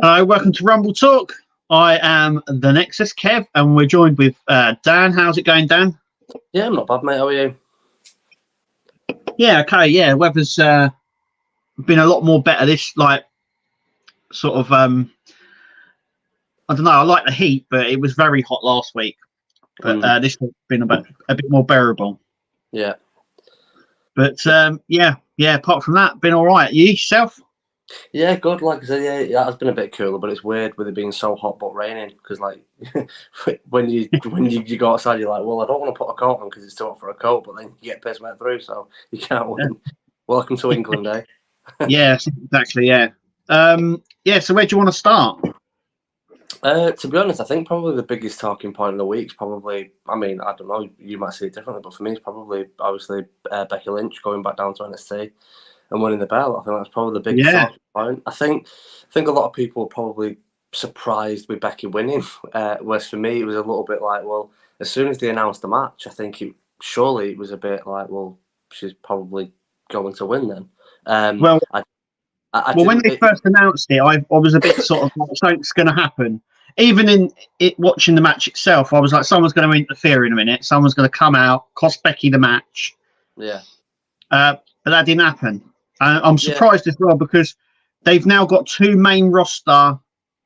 Welcome to Rumble Talk. I am the Nexus Kev, and we're joined with Dan. How's it going, Dan? Yeah, I'm not bad, mate. How are you? Yeah, okay. Yeah, weather's been a lot more better. This sort of I don't know. I like the heat, but it was very hot last week. But this week's been a bit more bearable. Yeah. But yeah. Apart from that, been all right. You yourself? Yeah, good. Like I said, yeah, it has been a bit cooler, but it's weird with it being so hot but raining. Because like when you go outside, you're like, well, I don't want to put a coat on because it's too hot for a coat, but then you get pissed wet through, so you can't win. Yeah. Welcome to England, eh? Yes, exactly. Yeah. So where do you want to start? To be honest, I think probably the biggest talking point of the week is probably, I mean, I don't know, you might see it differently, but for me, it's probably obviously Becky Lynch going back down to NXT and winning the belt. I think that's probably the biggest talking point. I think a lot of people were probably surprised with Becky winning, whereas for me, it was a little bit like, well, as soon as they announced the match, I think it was a bit like, well, she's probably going to win then. When they first announced it, I was a bit sort of like, something's going to happen. Even in it, watching the match itself, I was like, someone's going to interfere in a minute. Someone's going to come out, cost Becky the match. Yeah. But that didn't happen. I'm surprised as well because they've now got two main roster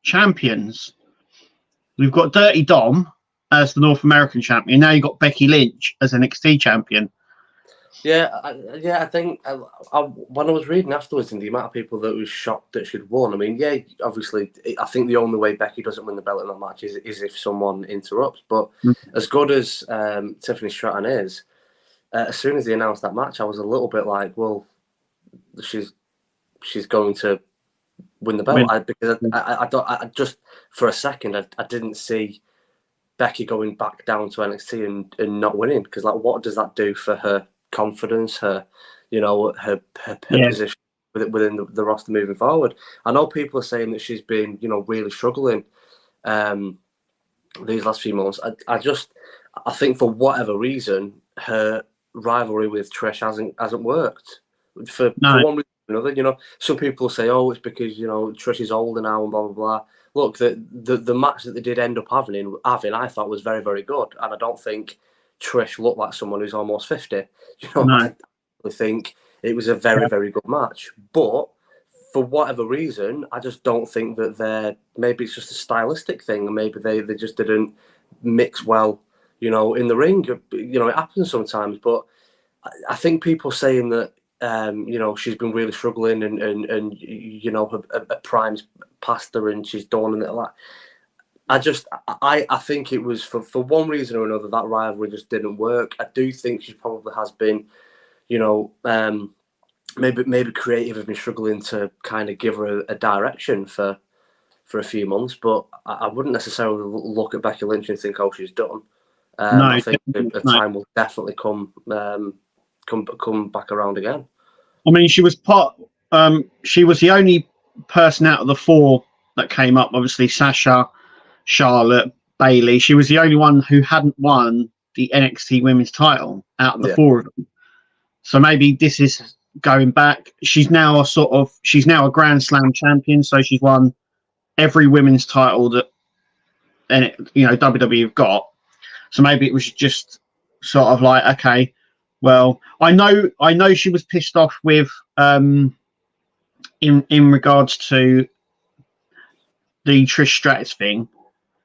champions. We've got Dirty Dom as the North American champion. Now you've got Becky Lynch as NXT champion. Yeah, I think when I was reading afterwards and the amount of people that was shocked that she'd won, I mean, yeah, obviously, I think the only way Becky doesn't win the belt in that match is if someone interrupts. But as good as Tiffany Stratton is, as soon as they announced that match, I was a little bit like, well, she's going to win the belt. Because I just for a second I didn't see Becky going back down to NXT and not winning, because like, what does that do for her confidence, her position within the roster moving forward? I know people are saying that she's been really struggling these last few months. I think for whatever reason her rivalry with Trish hasn't worked for one reason or another. Some people say, oh, it's because Trish is older now and blah blah blah. Look, the match that they did end up having, I thought was very, very good, and I don't think Trish looked like someone who's almost 50. I think it was a very, very good match. But for whatever reason, I just don't think that maybe it's just a stylistic thing, and maybe they just didn't mix well, in the ring. It happens sometimes, but I think people saying that she's been really struggling and her prime's past her and she's done and that. I think it was for one reason or another that rivalry just didn't work. I do think she probably has been, maybe creative have been struggling to kind of give her a direction for a few months, but I wouldn't necessarily look at Becky Lynch and think, oh, she's done. I think the time will definitely come back around again. I mean, she was the only person out of the four that came up. Obviously, Sasha, Charlotte, Bayley. She was the only one who hadn't won the NXT Women's title out of the four of them. So maybe this is going back. She's now a Grand Slam champion. So she's won every women's title that WWE have got. So maybe it was just sort of like, okay, well, I know she was pissed off with in regards to the Trish Stratus thing.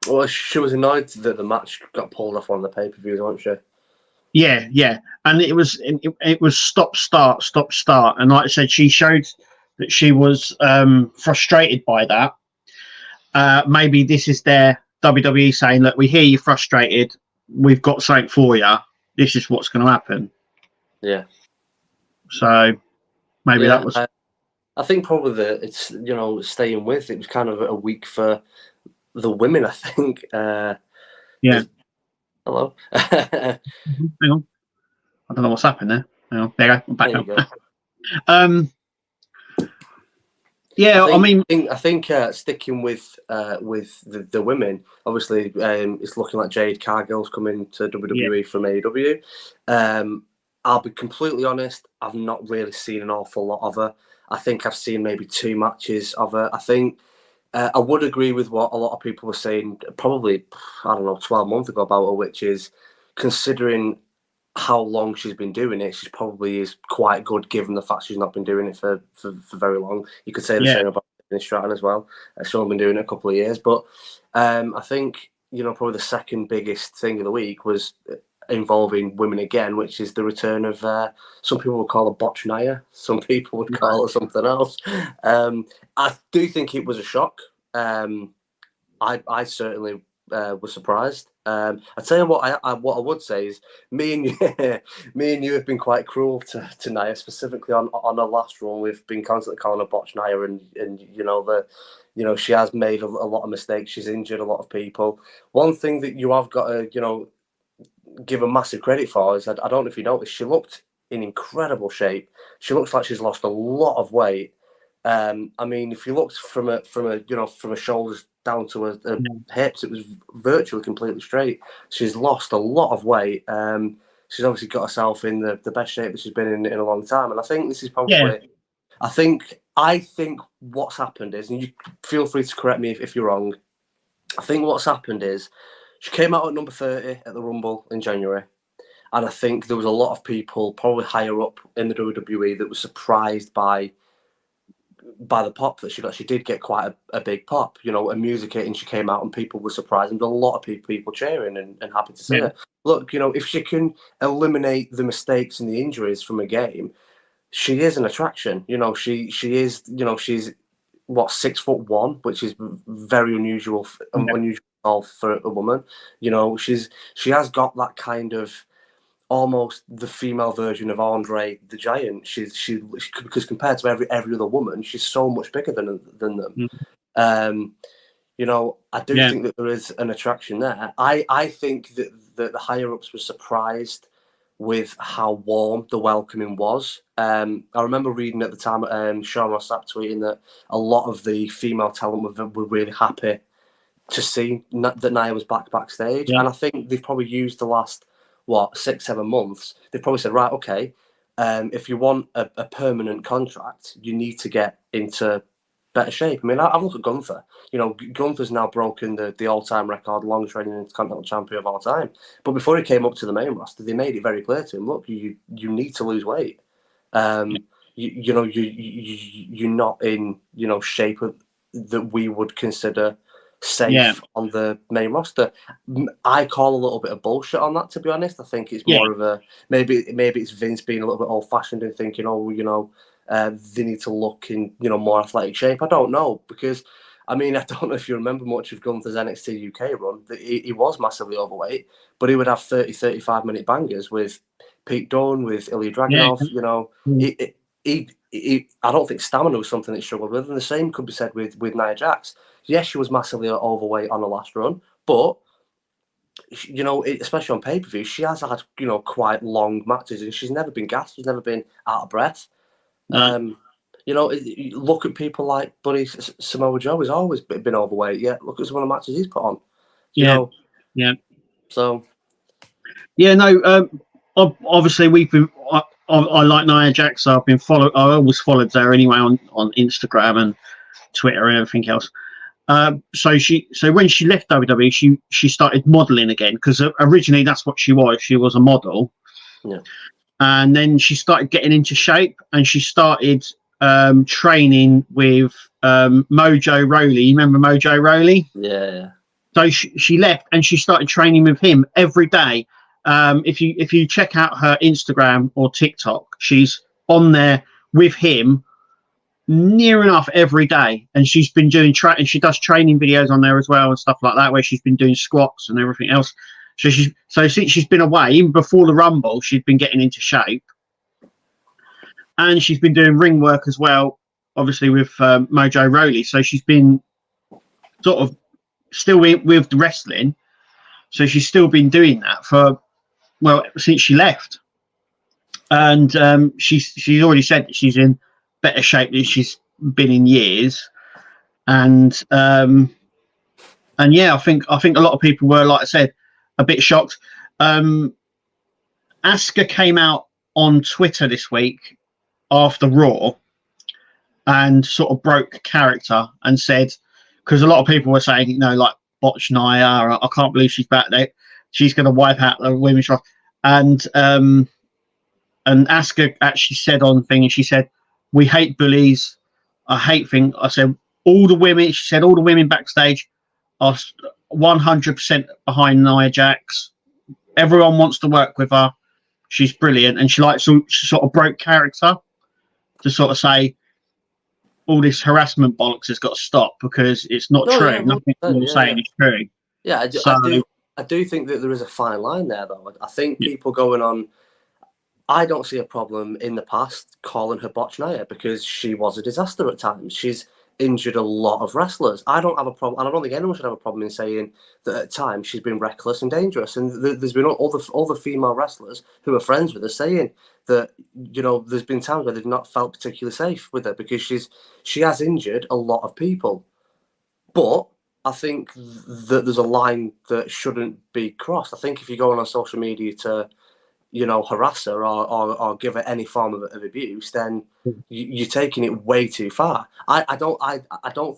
Well, she was annoyed that the match got pulled off on the pay-per-views, wasn't she? Yeah, and it was stop start, and like I said, she showed that she was frustrated by that. Maybe this is their WWE saying, look, we hear you're frustrated. We've got something for you. This is what's going to happen. Yeah. So maybe that was. I think probably it's staying with it was kind of a week for the women. I think. Yeah. Hello. Hang on. I don't know what's happened there. Hang on. There you go. I'm back up. Yeah, I think sticking with the women, obviously, it's looking like Jade Cargill's coming to WWE from AEW. I'll be completely honest, I've not really seen an awful lot of her. I think I've seen maybe 2 matches of her. I think I would agree with what a lot of people were saying, probably, I don't know, 12 months ago about her, which is, considering how long she's been doing it, she probably is quite good given the fact she's not been doing it for very long. You could say the same about Stratton as well. She's only been doing it a couple of years. But I think, probably the second biggest thing of the week was involving women again, which is the return of some people would call her Botch Nia, some people would call her something else. I do think it was a shock. I certainly was surprised. I tell you what I would say is me and you have been quite cruel to Nia, specifically on her last run. We've been constantly calling her Botch Nia, and she has made a lot of mistakes. She's injured a lot of people. One thing that you have got to give her massive credit for is, I don't know if you noticed, she looked in incredible shape. She looks like she's lost a lot of weight. I mean, if you looked from her shoulders down to her hips, it was virtually completely straight. She's lost a lot of weight. She's obviously got herself in the best shape that she's been in a long time. And I think this is probably, I think what's happened is, and you feel free to correct me if you're wrong, I think what's happened is she came out at number 30 at the Rumble in January. And I think there was a lot of people probably higher up in the WWE that were surprised by the pop that she got. She did get quite a big pop, a music hit, and she came out and people were surprised, and a lot of people cheering and happy to see her. Look, if she can eliminate the mistakes and the injuries from a game, she is an attraction. She is, she's what, 6'1", which is very unusual for a woman. She has got that kind of almost the female version of Andre the Giant. She because compared to every other woman, she's so much bigger than them. I do think that there is an attraction there. I think that the higher ups were surprised with how warm the welcoming was. I remember reading at the time, Sean Ross Sapp tweeting that a lot of the female talent were really happy to see that Nia was backstage. And I think they've probably used the last 6-7 months, they've probably said, right, okay, if you want a permanent contract, you need to get into better shape. I mean, I've looked at Gunther. Gunther's now broken the all-time record, longest reigning Intercontinental Champion of all time. But before he came up to the main roster, they made it very clear to him, look, you need to lose weight. You're not in shape that we would consider safe on the main roster. I call a little bit of bullshit on that, to be honest. I think it's more of a maybe it's Vince being a little bit old-fashioned and thinking, they need to look in more athletic shape. I don't know, because I mean, I don't know if you remember much of Gunther's NXT UK run. He was massively overweight, but he would have 30-35 minute bangers with Pete Dunne, with Ilya Dragunov. I don't think stamina was something that he struggled with, and the same could be said with Nia Jax. Yes, she was massively overweight on the last run, but especially on pay-per-view, she has had quite long matches, and she's never been gassed. She's never been out of breath. Look at people like Buddy Samoa Joe. He's always been overweight. Yeah, look at some of the matches he's put on. So obviously we've been. I like Nia Jax. So I always followed her anyway on Instagram and Twitter and everything else. So when she left WWE, she started modeling again, because originally that's what she was. She was a model. Yeah. And then she started getting into shape, and she started training with Mojo Rawley. You remember Mojo Rawley? Yeah. So she left and she started training with him every day. If you check out her Instagram or TikTok, she's on there with him near enough every day, and she's been doing and she does training videos on there as well and stuff like that, where she's been doing squats and everything else. So since she's been away, even before the Rumble, she's been getting into shape, and she's been doing ring work as well, obviously with Mojo Rawley. So she's been sort of still with the wrestling, so she's still been doing that since she left, and she's already said that she's in better shape than she's been in years, and yeah, I think a lot of people were, like I said, a bit shocked. Asuka came out on Twitter this week after Raw and sort of broke character and said, because a lot of people were saying, you know, like Botch Naya, or I can't believe she's back there. She's going to wipe out the women's roster. And Asuka actually said on thing, and she said, "We hate bullies. I hate things." I said, all the women. She said all the women backstage are 100% behind Nia Jax. Everyone wants to work with her. She's brilliant, and she sort of broke character to sort of say all this harassment bollocks has got to stop because it's not true. Yeah, nothing you're saying is true. Yeah, I do think that there is a fine line there, though. I think people going on. I don't see a problem in the past calling her Botch Naya because she was a disaster at times. She's injured a lot of wrestlers. I don't have a problem, and I don't think anyone should have a problem in saying that at times she's been reckless and dangerous. And there's been all the female wrestlers who are friends with her saying that, you know, there's been times where they've not felt particularly safe with her because she has injured a lot of people. But I think that there's a line that shouldn't be crossed. I think if you go on social media to, you know, harass her or give her any form of abuse, then you're taking it way too far. I don't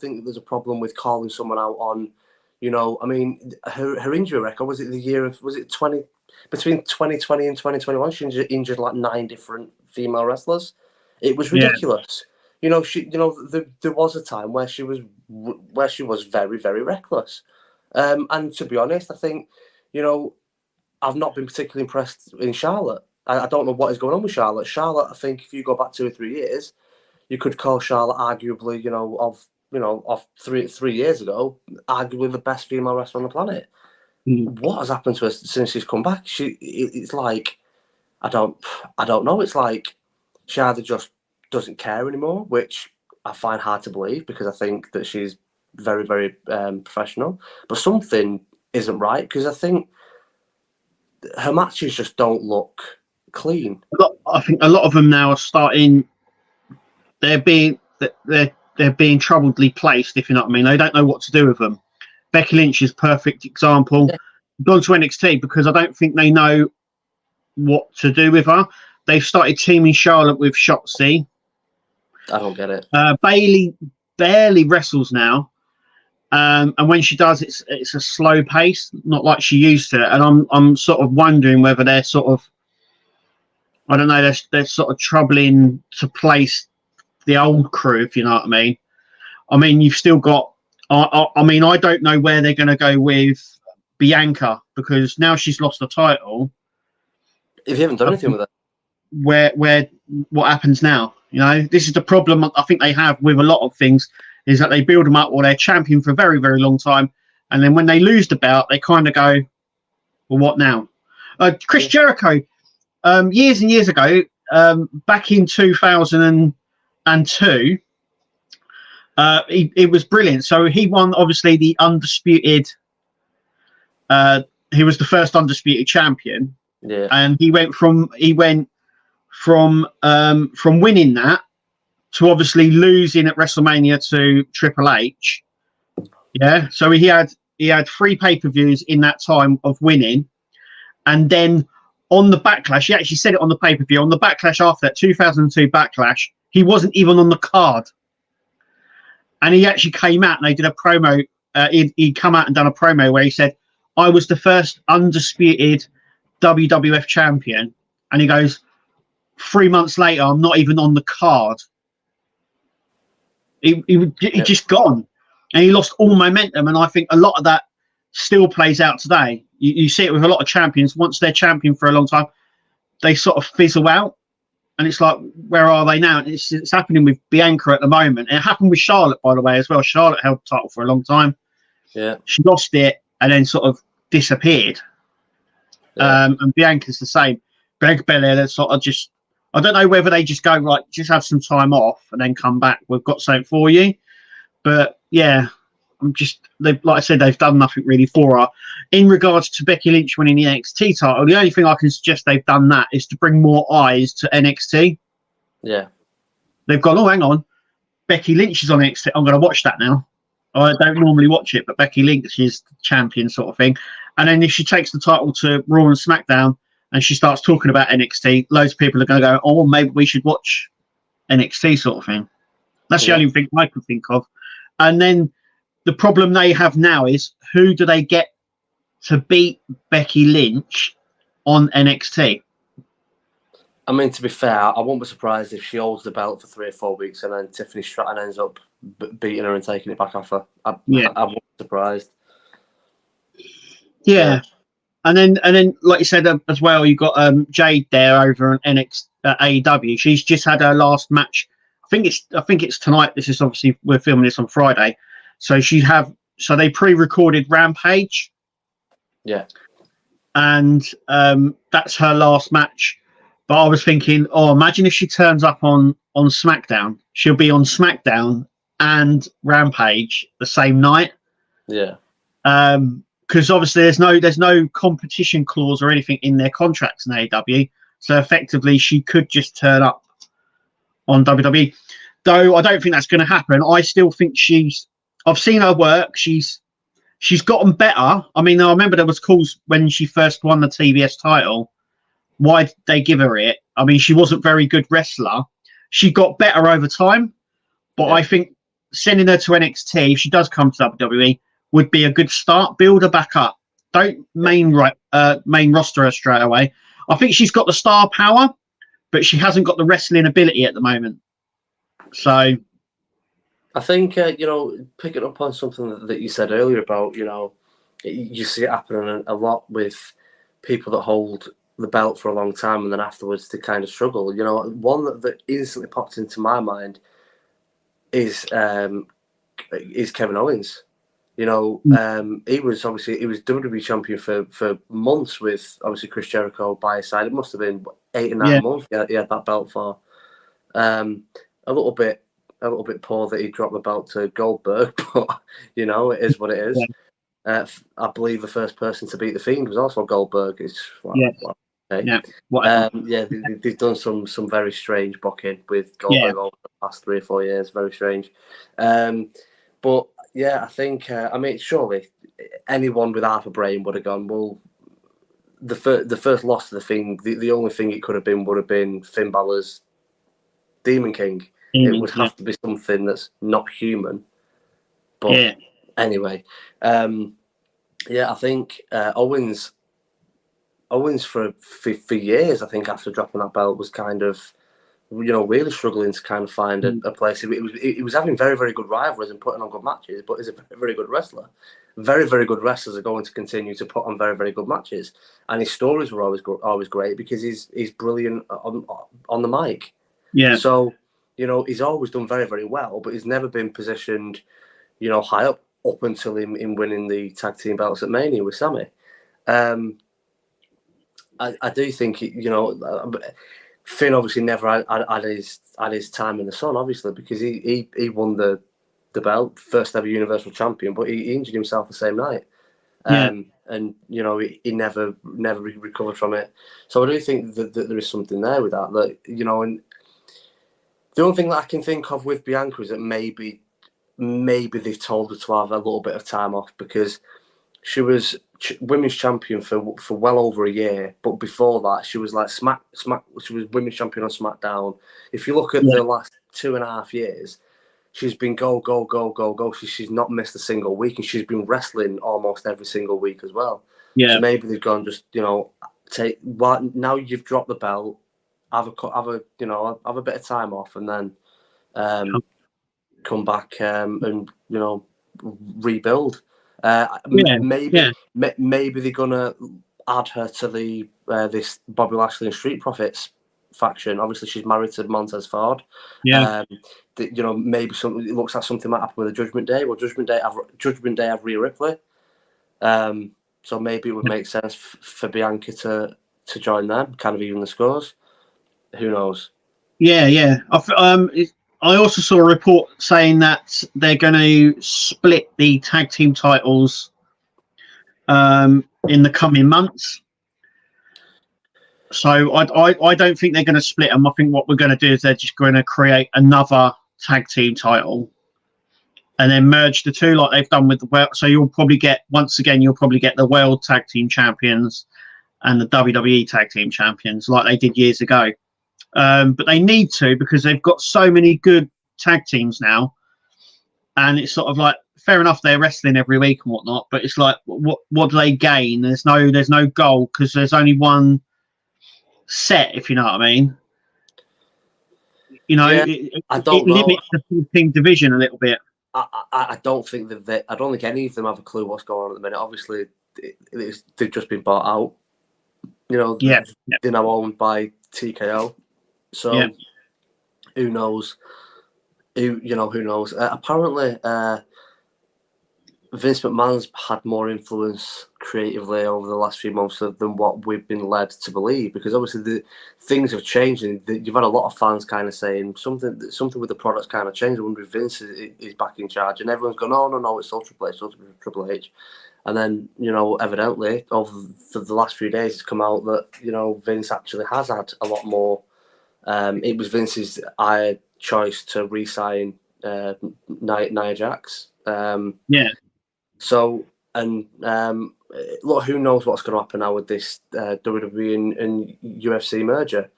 think that there's a problem with calling someone out on, you know, I mean, her injury record, was it between 2020 and 2021, she injured like 9 different female wrestlers. It was ridiculous. You know, there was a time where she was very, very reckless. And to be honest, I think, you know, I've not been particularly impressed in Charlotte. I don't know what is going on with Charlotte. Charlotte, I think if you go back 2 or 3 years, you could call Charlotte arguably, of 3 years ago, arguably the best female wrestler on the planet. What has happened to her since she's come back? It's like, I don't know. It's like she either just doesn't care anymore, which I find hard to believe because I think that she's very, very professional. But something isn't right because I think her matches just don't look clean. I think a lot of them now are starting. They're being troubledly placed, if you know what I mean. They don't know what to do with them. Becky Lynch is a perfect example. Yeah. Gone to NXT because I don't think they know what to do with her. They've started teaming Charlotte with Shotzi. I don't get it. Bayley barely wrestles now. And when she does, it's a slow pace, not like she used to. And I'm sort of wondering whether they're sort of, I don't know, they're sort of troubling to place the old crew, if you know what I mean. I mean, you've still got, I mean, I don't know where they're going to go with Bianca because now she's lost the title. If you haven't done anything with her, what happens now? You know, this is the problem I think they have with a lot of things. Is that they build them up or they're champion for a very, very long time. And then when they lose the bout, they kind of go, well, what now? Chris Jericho, years and years ago, back in 2002, it was brilliant. So he won, obviously, the undisputed, he was the first undisputed champion. Yeah. And he went from winning that to obviously losing at WrestleMania to Triple H. Yeah. So he had 3 pay-per-views in that time of winning. And then on the Backlash, he actually said it on the pay-per-view, on the Backlash after that, 2002 Backlash, he wasn't even on the card. And he actually came out and they did a promo. He'd come out and done a promo where he said, I was the first undisputed WWF champion. And he goes, 3 months later, I'm not even on the card. He just gone, and he lost all momentum. And I think a lot of that still plays out today. You see it with a lot of champions. Once they're champion for a long time, they sort of fizzle out, and it's like, where are they now? It's happening with Bianca at the moment. It happened with Charlotte, by the way, as well. Charlotte held the title for a long time. Yeah, she lost it and then sort of disappeared. Yeah. And Bianca's the same. Greg Belair, they're sort of just. I don't know whether they just go, right, just have some time off and then come back. We've got something for you. But, yeah, like I said, they've done nothing really for her. In regards to Becky Lynch winning the NXT title, the only thing I can suggest they've done that is to bring more eyes to NXT. Yeah. They've gone, oh, hang on. Becky Lynch is on NXT. I'm going to watch that now. I don't normally watch it, but Becky Lynch is the champion sort of thing. And then if she takes the title to Raw and SmackDown, and she starts talking about NXT, loads of people are going to go, oh, maybe we should watch NXT sort of thing. That's the only thing I could think of. And then the problem they have now is who do they get to beat Becky Lynch on NXT? I mean, to be fair, I won't be surprised if she holds the belt for 3 or 4 weeks and then Tiffany Stratton ends up beating her and taking it back off her. I won't be surprised. Yeah. And then, like you said as well, you got Jade there over on NXT AEW. She's just had her last match. I think it's tonight. This is obviously we're filming this on Friday, so they pre-recorded Rampage. Yeah. And that's her last match. But I was thinking, imagine if she turns up on SmackDown. She'll be on SmackDown and Rampage the same night. Yeah. Because obviously there's no competition clause or anything in their contracts in AEW. So effectively, she could just turn up on WWE. Though I don't think that's going to happen. I still think I've seen her work. She's gotten better. I mean, I remember there was calls when she first won the TBS title. Why did they give her it? I mean, she wasn't a very good wrestler. She got better over time. But I think sending her to NXT, if she does come to WWE, would be a good start. Build her back up. Don't main roster her straight away. I think she's got the star power, but she hasn't got the wrestling ability at the moment. So I think, picking up on something that you said earlier about, you see it happening a lot with people that hold the belt for a long time and then afterwards they kind of struggle. One that instantly popped into my mind is Kevin Owens. He was WWE champion for months with obviously Chris Jericho by his side. It must have been 8 or 9 months he had that belt for. A little bit poor that he dropped the belt to Goldberg, but it is what it is. Yeah. I believe the first person to beat the Fiend was also Goldberg. They've done some very strange booking with Goldberg over the past 3 or 4 years. Very strange. But yeah, I think surely anyone with half a brain would have gone, well, the first loss to the Fiend, the only thing it could have been would have been Finn Balor's Demon King. It would have to be something that's not human. But anyway, I think Owens for years, I think after dropping that belt was kind of, really struggling to kind of find a place. He was having very, very good rivalries and putting on good matches, but he's a very, very good wrestler. Very, very good wrestlers are going to continue to put on very, very good matches, and his stories were always great because he's brilliant on the mic. Yeah. So he's always done very, very well, but he's never been positioned, high up until him winning the tag team belts at Mania with Sammy. I do think Finn obviously never had his time in the sun, obviously, because he won the belt, first ever Universal Champion, but he injured himself the same night. And he never recovered from it. So I do think that there is something there with that. And the only thing that I can think of with Bianca is that maybe they've told her to have a little bit of time off because she was women's champion for well over a year, but before that she was like she was women's champion on SmackDown. If you look at the last 2.5 years, she's been go. She's not missed a single week, and she's been wrestling almost every single week as well. Yeah, so maybe they've gone just now you've dropped the belt, have a bit of time off, and then come back and rebuild. Maybe they're gonna add her to the this Bobby Lashley and Street Profits faction. Obviously, she's married to Montez Ford. Yeah. Maybe it looks like something might happen with the Judgment Day. Well, Judgment Day have Rhea Ripley. So maybe it would make sense for Bianca to join them, kind of even the scores. Who knows? Yeah. I also saw a report saying that they're going to split the tag team titles in the coming months. So I don't think they're going to split them. I think what we're going to do is they're just going to create another tag team title and then merge the two like they've done with the world. So you'll probably get the World Tag Team Champions and the WWE Tag Team Champions like they did years ago. But they need to because they've got so many good tag teams now. and it's sort of like fair enough they're wrestling every week and whatnot, but it's like what do they gain? There's no goal because there's only one set, if you know what I mean. You know, Yeah, I it don't know. limits the 14 division a little bit. I don't think that I don't think any of them have a clue what's going on at the minute. Obviously, they've just been bought out. You know, Yeah, they're now owned by TKO. So yeah, who knows? Who knows? Apparently, Vince McMahon's had more influence creatively over the last few months than what we've been led to believe. Because obviously the things have changed, and you've had a lot of fans kind of saying something with the products kind of changed. I wonder if Vince is back in charge, and everyone's gone, no, it's all Triple H, it's all Triple H. And then, evidently, over the last few days, it's come out that, Vince actually has had a lot more. It was Vince's choice to re-sign Nia Jax. yeah. So, and look, who knows what's going to happen now with this WWE and UFC merger.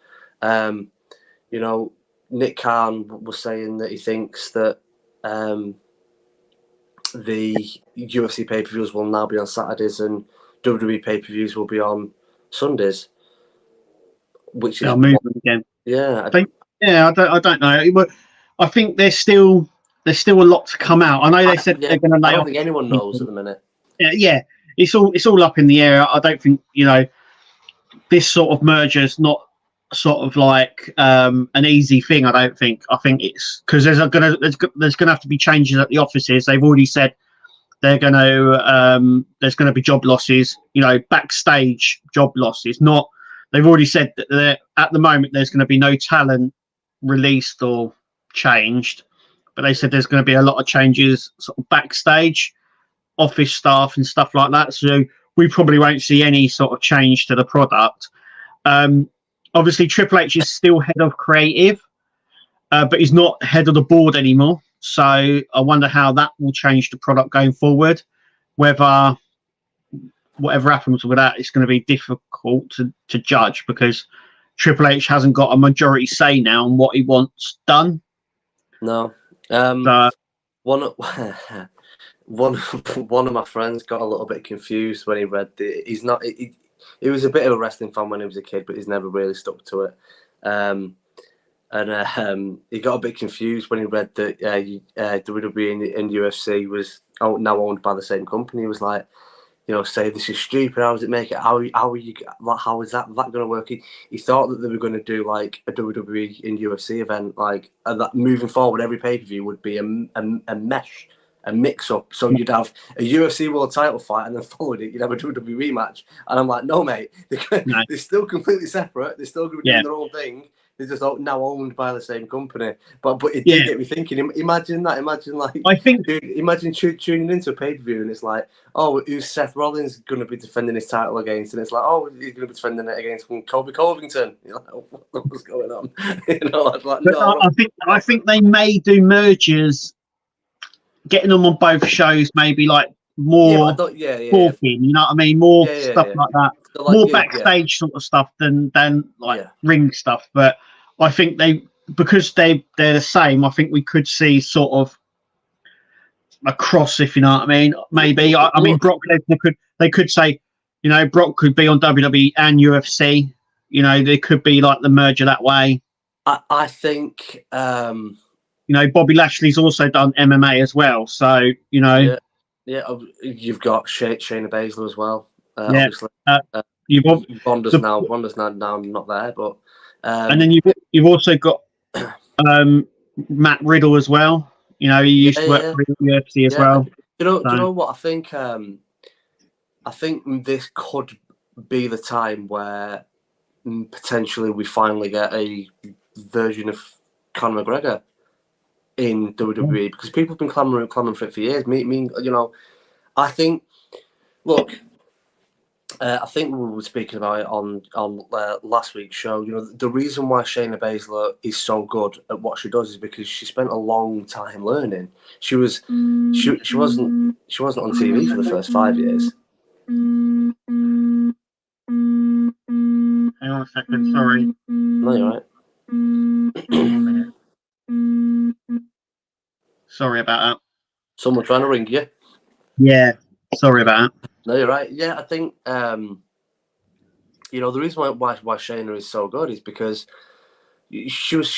Nick Khan was saying that he thinks that the UFC pay-per-views will now be on Saturdays and WWE pay-per-views will be on Sundays, which is They'll move them again. Yeah, I don't know. But I think there's still a lot to come out. I know they said they're going to lay I don't off think anyone knows people. at the minute. Yeah, it's all up in the air. I don't think this sort of merger is not sort of like an easy thing. I don't think. I think it's because there's gonna have to be changes at the offices. They've already said they're going to there's going to be job losses. Backstage job losses. Not they've already said that at the moment there's going to be no talent released or changed, but they said there's going to be a lot of changes sort of backstage, office staff and stuff like that. So we probably won't see any sort of change to the product. Obviously, Triple H is still head of creative, but he's not head of the board anymore. So I wonder how that will change the product going forward. Whether whatever happens with that, it's going to be difficult to judge because Triple H hasn't got a majority say now on what he wants done. No. So, one of my friends got a little bit confused when he read he's not he was a bit of a wrestling fan when he was a kid, but he's never really stuck to it. He got a bit confused when he read that WWE and UFC was now owned by the same company. He was like, say this is stupid. How does it make it? How is that going to work? He thought that they were going to do like a WWE and UFC event, like and that moving forward, every pay per view would be a mesh, a mix up. So you'd have a UFC world title fight, and then followed it, you'd have a WWE match. And I'm like, no, mate, they're still completely separate. They're still going to be doing their own thing. They're just now owned by the same company. But it did get me thinking. Imagine that. Imagine imagine tuning into a pay-per-view and it's like, oh, who's Seth Rollins going to be defending his title against? And it's like, oh, he's going to be defending it against Colby Covington. You're like, oh, what's going on? I'd like, no. I think they may do mergers, getting them on both shows, maybe like more talking. You know what I mean? More stuff like that. So more backstage sort of stuff than ring stuff. But I think because they're the same, I think we could see sort of a cross, if you know what I mean. Maybe I mean Brock Lesnar they could say, Brock could be on WWE and UFC. There could be like the merger that way. I think Bobby Lashley's also done MMA as well, so yeah, you've got Shayna Baszler as well. Obviously, Ronda's now not there, but and then you've also got Matt Riddle as well. He used to work for the UFC as well. Do you know what I think? I think this could be the time where potentially we finally get a version of Conor McGregor in WWE because people have been clamoring for it for years. I think. Look, I think we were speaking about it on last week's show. The reason why Shayna Baszler is so good at what she does is because she spent a long time learning. She wasn't on TV for the first 5 years. Hang on a second, sorry. No, you're right. Sorry about that. Someone trying to ring you. Yeah, sorry about that. No, you're right. Yeah, I think you know, the reason why Shayna is so good is because she was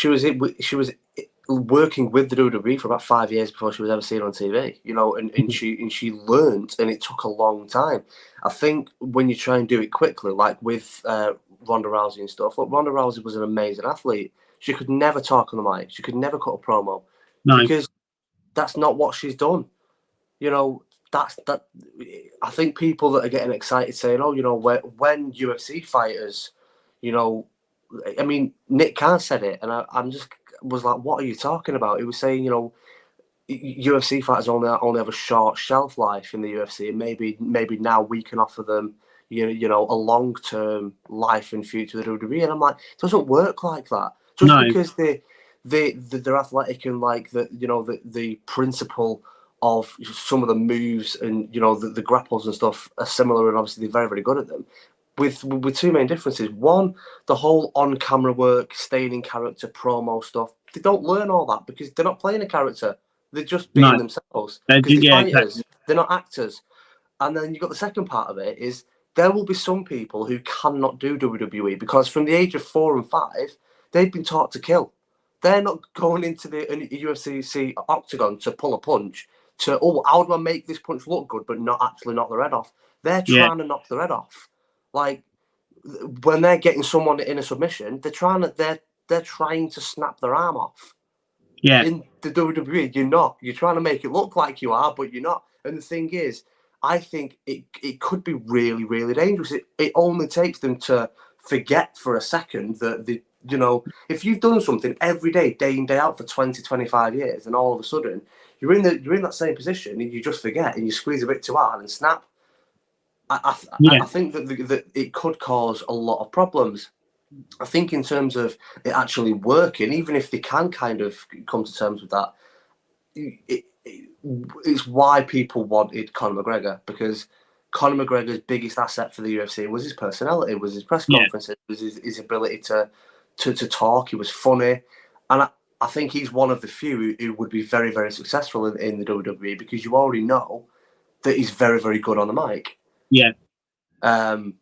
working with the WWE for about 5 years before she was ever seen on TV. You know, and she learned, and it took a long time. I think when you try and do it quickly, like with Ronda Rousey and stuff. Look, Ronda Rousey was an amazing athlete. She could never talk on the mic. She could never cut a promo because that's not what she's done. You know, that. I think people that are getting excited saying, "Oh, you know, when UFC fighters, you know." I mean, Nick Khan said it, and I'm just was like, "What are you talking about?" He was saying, you know, UFC fighters only have a short shelf life in the UFC, and maybe now we can offer them, you know, a long-term life and future with the WWE. And I'm like, it doesn't work like that. Just because they're athletic and like the principle of some of the moves and you know the grapples and stuff are similar, and obviously they're very very good at them. With two main differences. One, the whole on-camera work, staying in character, promo stuff. They don't learn all that because they're not playing a character. They're just being themselves. Because they're fighters. Exactly. They're not actors. And then you've got the second part of it is there will be some people who cannot do WWE because from the age of 4 and 5, they've been taught to kill. They're not going into the UFC octagon to pull a punch, to, oh, how do I make this punch look good but not actually knock their head off? They're trying to knock their head off. Like when they're getting someone in a submission, they're trying to snap their arm off. Yeah. In the WWE, you're not. You're trying to make it look like you are, but you're not. And the thing is, I think it could be really, really dangerous. It only takes them to forget for a second that you know, if you've done something every day, day in, day out for 20, 25 years, and all of a sudden you're in that same position and you just forget and you squeeze a bit too hard and snap. I think that it could cause a lot of problems. I think in terms of it actually working, even if they can kind of come to terms with that, it's why people wanted Conor McGregor, because Conor McGregor's biggest asset for the UFC was his personality, was his press conferences, was his ability to talk. He was funny, and I think he's one of the few who would be very, very successful in the WWE because you already know that he's very, very good on the mic. Yeah. And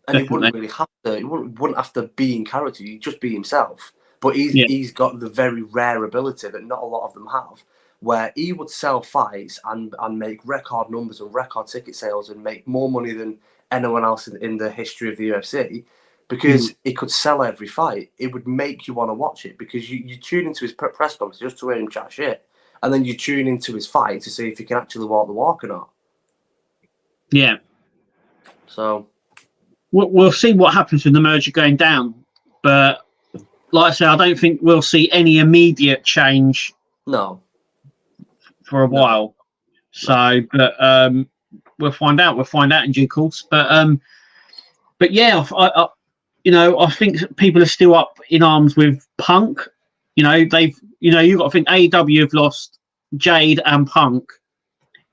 he wouldn't really have to. He wouldn't have to be in character. He'd just be himself. But he's got the very rare ability that not a lot of them have, where he would sell fights and make record numbers and record ticket sales and make more money than anyone else in the history of the UFC, because he could sell every fight. It would make you want to watch it because you tune into his press conference just to hear him chat shit, and then you tune into his fight to see if he can actually walk the walk or not. Yeah. So we'll see what happens with the merger going down, but like I said, I don't think we'll see any immediate change. No. For a while. So, but we'll find out. We'll find out in due course. But yeah, I think people are still up in arms with Punk. You know, you've got to think AEW have lost Jade and Punk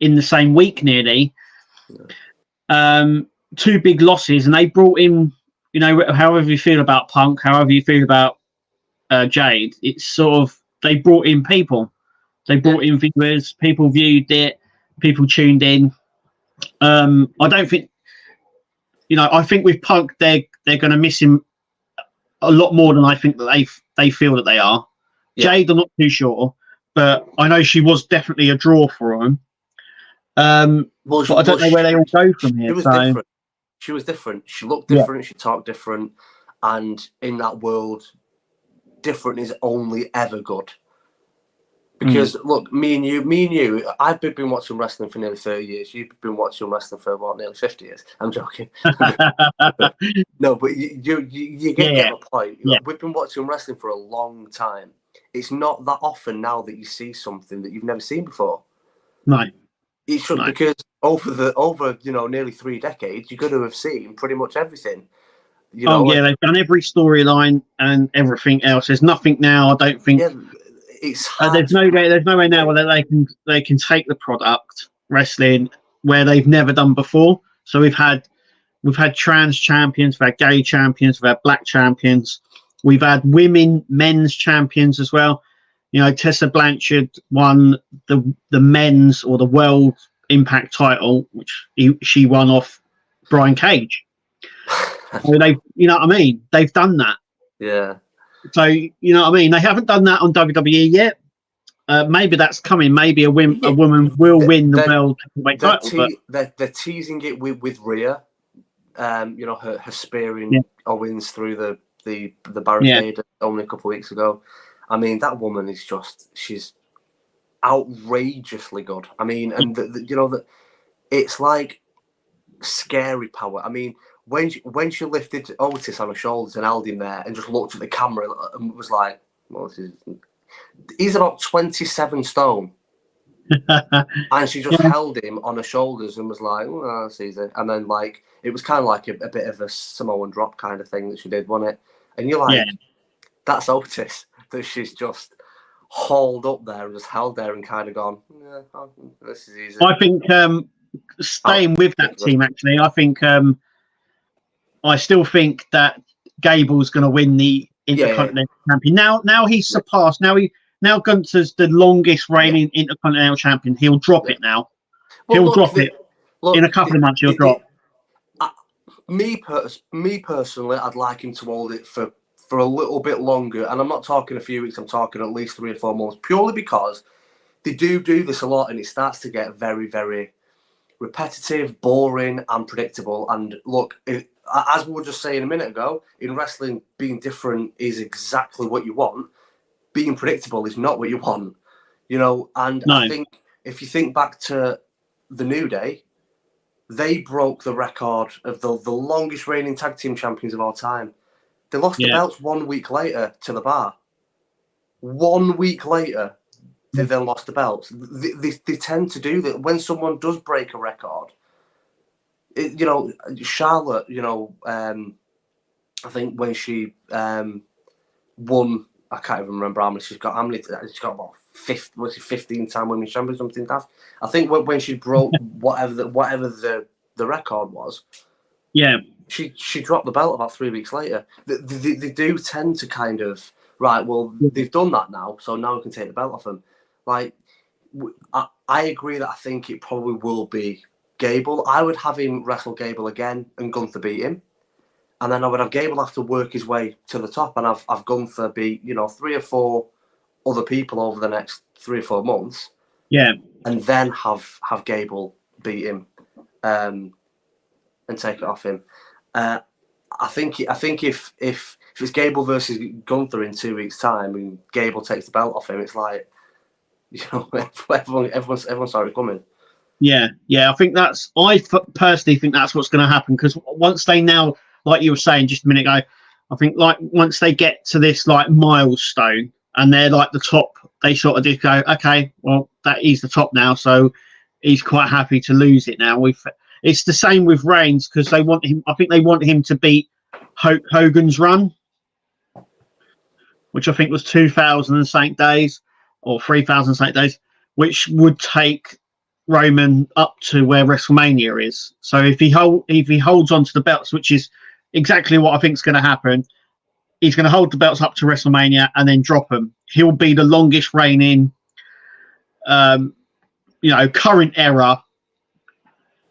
in the same week nearly. Two big losses, and they brought in, you know, however you feel about Punk, however you feel about Jade, it's sort of, they brought in people. They brought in viewers, people viewed it, people tuned in. I don't think, you know, I think with Punk, they're going to miss him a lot more than I think that they feel that they are. Yeah. Jade, I'm not too sure, but I know she was definitely a draw for him. But I don't know where they all go from here. She was different. She looked different. Yeah. She talked different. And in that world, different is only ever good. Because look, me and you, I've been watching wrestling for nearly 30 years. You've been watching wrestling for about nearly 50 years. I'm joking. No, but you get the point. Yeah. We've been watching wrestling for a long time. It's not that often now that you see something that you've never seen before. No. It should, because over nearly 3 decades, you're going to have seen pretty much everything. You know, they've done every storyline and everything else. There's nothing now. I don't think. Yeah, it's there's no way now where they can take the product wrestling where they've never done before. So we've had trans champions, we've had gay champions, we've had black champions, we've had men's champions as well. You know, Tessa Blanchard won the men's or the world Impact title, which she won off Brian Cage. So they, you know what I mean? They've done that. Yeah. So you know what I mean? They haven't done that on WWE yet. Maybe that's coming. Maybe a woman will win the world heavyweight title. They're teasing it with Rhea. You know, her spearing Owens through the barricade only a couple of weeks ago. I mean, that woman is she's outrageously good. I mean, and you know that it's like scary power. I mean, when she lifted Otis on her shoulders and held him there and just looked at the camera and was like, well, he's about 27 stone. And she just held him on her shoulders and was like, oh, that's easy. And then, like, it was kind of like a bit of a Samoan drop kind of thing that she did, wasn't it? And you're like, that's Otis, that she's just hauled up there and just held there and kind of gone, this is easy. I think staying with that team, actually, I still think that Gable's going to win the Intercontinental Champion. Now he's surpassed. Now Gunther's the longest reigning Intercontinental Champion. He'll drop it now. He'll drop it in a couple of months. He'll drop. Me personally, I'd like him to hold it for a little bit longer, and I'm not talking a few weeks. I'm talking at least 3 or 4 months, purely because they do this a lot, and it starts to get very, very repetitive, boring, and predictable. And look, as we were just saying a minute ago, in wrestling, being different is exactly what you want. Being predictable is not what you want, you know. And I think if you think back to the New Day, they broke the record of the longest reigning tag team champions of all time. They lost the belts 1 week later to the Bar. 1 week later, they then lost the belts. They tend to do that when someone does break a record. You know, Charlotte, you know, I think when she won, I can't even remember how many she's got. She's got about 15-time women's champion, something like that. I think when she broke whatever the record was, she dropped the belt about 3 weeks later. They do tend to kind of they've done that now, so now we can take the belt off them. Like, I agree that I think it probably will be Gable. I would have him wrestle Gable again and Gunther beat him. And then I would have Gable have to work his way to the top, and I've Gunther beat 3 or 4 other people over the next 3 or 4 months. Yeah, and then have Gable beat him, and take it off him. I think if it's Gable versus Gunther in 2 weeks' time, and Gable takes the belt off him, it's like, everyone saw it coming. Yeah. I think I personally think that's what's going to happen, because once they now, like you were saying just a minute ago, I think like once they get to this like milestone and they're like the top, they sort of just go, okay, well that he's the top now, so he's quite happy to lose it now. It's the same with Reigns, because they want him. I think they want him to beat Hulk Hogan's run, which I think was 2,000 and something days or 3,000 something days, which would take Roman up to where WrestleMania is. So if he holds on to the belts, which is exactly what I think is going to happen, he's going to hold the belts up to WrestleMania and then drop them. He'll be the longest reigning, current era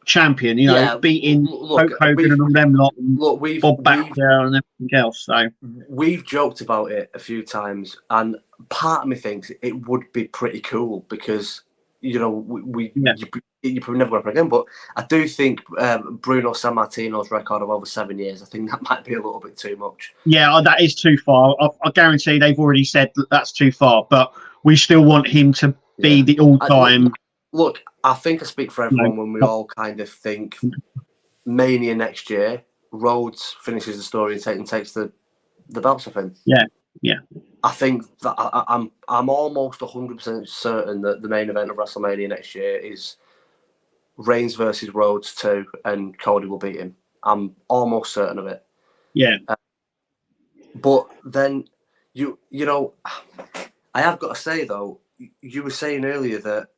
champion. Beating Hulk Hogan and all them lot, and Bob Backlund and everything else. So we've joked about it a few times, and part of me thinks it would be pretty cool because you probably never going to again. But I do think Bruno Sammartino's record of over 7 years, I think that might be a little bit too much. Yeah, that is too far. I guarantee they've already said that's too far, but we still want him to be the all-time. Look, I think I speak for everyone when we all kind of think Mania next year, Rhodes finishes the story and takes the belts off him. Yeah. I think that I'm almost 100% certain that the main event of WrestleMania next year is Reigns versus Rhodes 2, and Cody will beat him. I'm almost certain of it. Yeah. But then I have got to say though, you were saying earlier that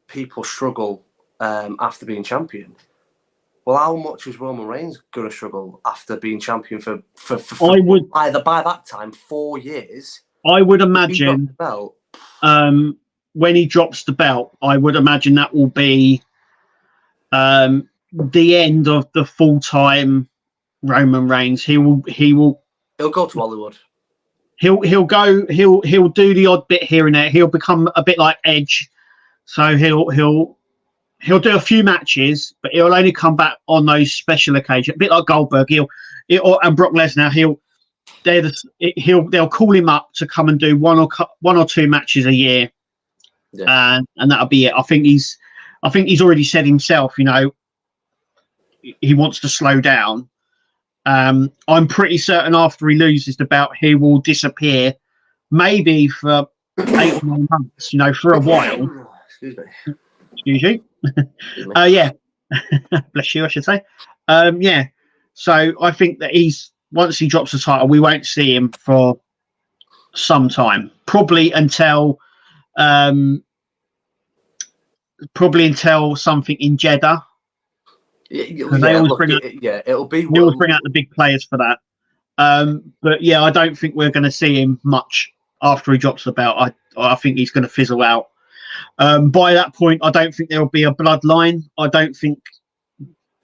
people struggle after being champion. Well, how much is Roman Reigns going to struggle after being champion for either by that time 4 years? I would imagine when he drops the belt, I would imagine that will be the end of the full-time Roman Reigns. He'll go to Hollywood. He'll do the odd bit here and there. He'll become a bit like Edge, so he'll do a few matches, but he'll only come back on those special occasions. A bit like Goldberg, and Brock Lesnar. They'll call him up to come and do one or two matches a year, and that'll be it. I think he's already said himself, he wants to slow down. I'm pretty certain after he loses the belt, he will disappear, maybe for 8 or 9 months, for a while. Excuse you. Yeah. Bless you, I should say. Yeah. So I think that once he drops the title, we won't see him for some time. Probably until something in Jeddah. They always bring out the big players for that. But yeah, I don't think we're going to see him much after he drops the belt. I think he's going to fizzle out. By that point, I don't think there will be a bloodline. I don't think,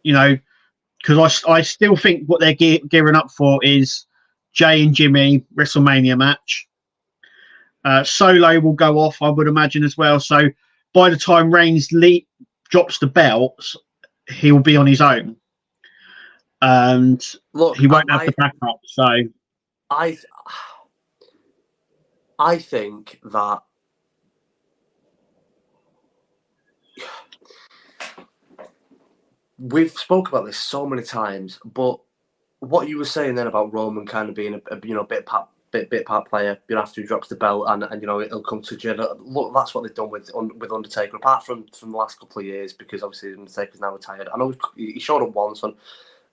because I still think what they're gearing up for is Jay and Jimmy WrestleMania match. Solo will go off, I would imagine, as well. So by the time Reigns drops the belts, he'll be on his own, and he won't have the backup. So I think that we've spoke about this so many times, but what you were saying then about Roman kind of being a bit part player, after he drops the belt, and it'll come to Jeddah. Look, that's what they've done with Undertaker, apart from the last couple of years, because obviously Undertaker's now retired. I know he showed up once on,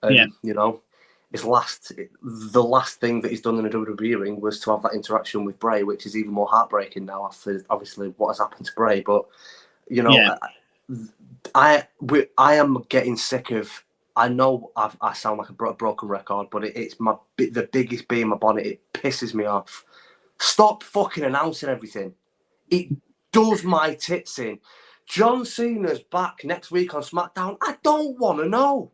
the last thing that he's done in a WWE ring was to have that interaction with Bray, which is even more heartbreaking now after obviously what has happened to Bray. But I am getting sick of. I know I sound like a broken record, but it's the biggest bee in my bonnet. It pisses me off. Stop fucking announcing everything. It does my tits in. John Cena's back next week on SmackDown. I don't want to know.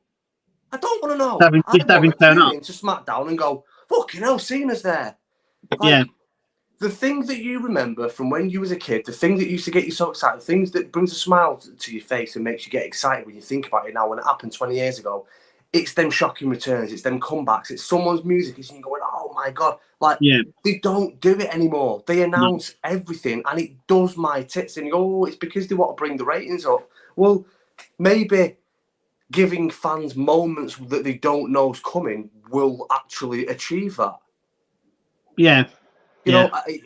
I don't want to know. I want to tune into SmackDown and go, fucking hell, Cena's there. The thing that you remember from when you was a kid, the thing that used to get you so excited, the things that brings a smile to your face and makes you get excited when you think about it now, when it happened 20 years ago, it's them shocking returns, it's them comebacks, it's someone's music, and you're going, oh my God. They don't do it anymore. They announce everything, and it does my tits. And you go, oh, it's because they want to bring the ratings up. Well, maybe giving fans moments that they don't know is coming will actually achieve that. Yeah. I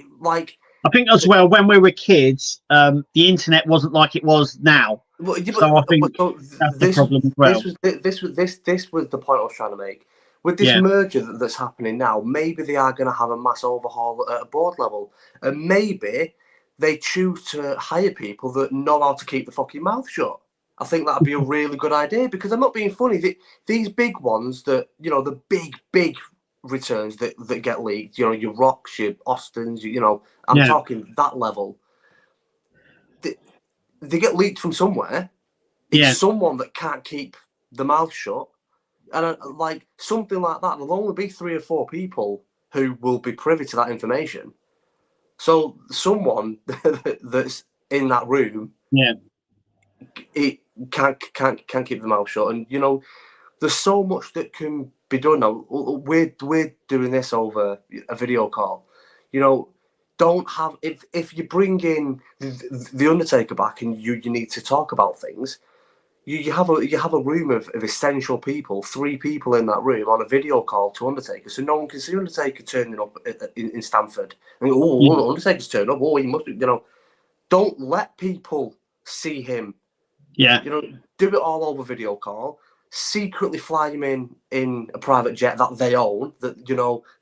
think as well, when we were kids, the internet wasn't like it was now. Well, so I think that's the problem as well. This was the point I was trying to make. With this merger that's happening now, maybe they are going to have a mass overhaul at a board level. And maybe they choose to hire people that know how to keep the fucking mouth shut. I think that would be a really good idea, because I'm not being funny. These big ones that, the big returns that get leaked, your Rocks, your Austins, I'm talking that level. They get leaked from somewhere. It's someone that can't keep the mouth shut, and something like that. There'll only be 3 or 4 people who will be privy to that information. So someone that's in that room, it can't keep the mouth shut, and there's so much that can be done now. We're doing this over a video call. Don't have if you bring in the Undertaker back and you need to talk about things, you have a room of essential people, 3 people in that room on a video call to Undertaker, so no one can see Undertaker turning up in Stamford. Undertaker's turning up. Oh, he must be. Don't let people see him. Do it all over video call. Secretly fly him in a private jet that they own. That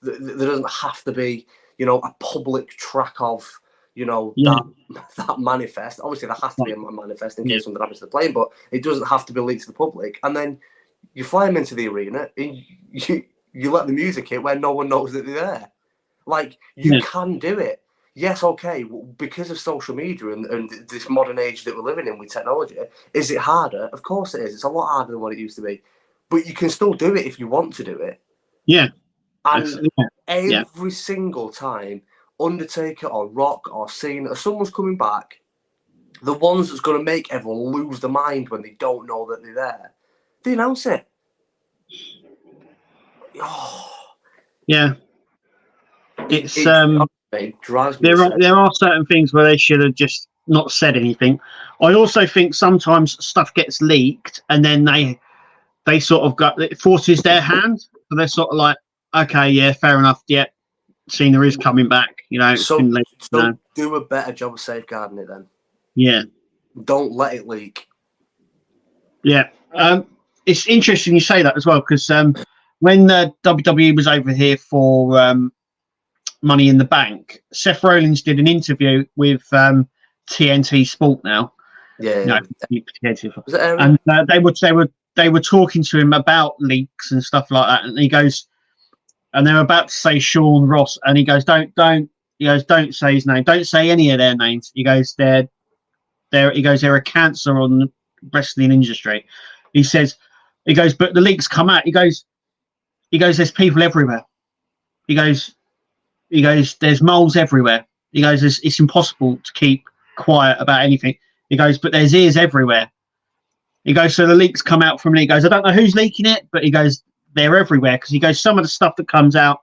there doesn't have to be a public track of that manifest. Obviously, there has to be a manifest in case something happens to the plane, but it doesn't have to be leaked to the public. And then you fly him into the arena, and you let the music hit where no one knows that they're there. You can do it. yes, okay, because of social media and this modern age that we're living in with technology, is it harder? Of course it is. It's a lot harder than what it used to be. But you can still do it if you want to do it. Yeah. And Yeah. every single time Undertaker or Rock or Cena or someone's coming back, the ones that's going to make everyone lose their mind when they don't know that they're there, they announce it. Oh. Yeah. It's it drives me insane. there are certain things where they should have just not said anything. I also think sometimes stuff gets leaked and then they sort of it forces their hand. So they're sort of like, okay, yeah, fair enough. Yeah, Cena is coming back. You know, So do a better job of safeguarding it then. Yeah. Don't let it leak. Yeah. It's interesting you say that as well, because when WWE was over here for Money in the Bank, Seth Rollins did an interview with TNT Sport now. Yeah. And they were talking to him about leaks and stuff like that, and he goes, and they're about to say Sean Ross, and he goes, don't say his name, don't say any of their names. He goes, they're a cancer on the wrestling industry. He goes, but the leaks come out. He goes, there's people everywhere. He goes, there's moles everywhere. He goes, it's impossible to keep quiet about anything. He goes, but there's ears everywhere. He goes, so the leaks come out from me. He goes, I don't know who's leaking it, but he goes, they're everywhere. Because he goes, some of the stuff that comes out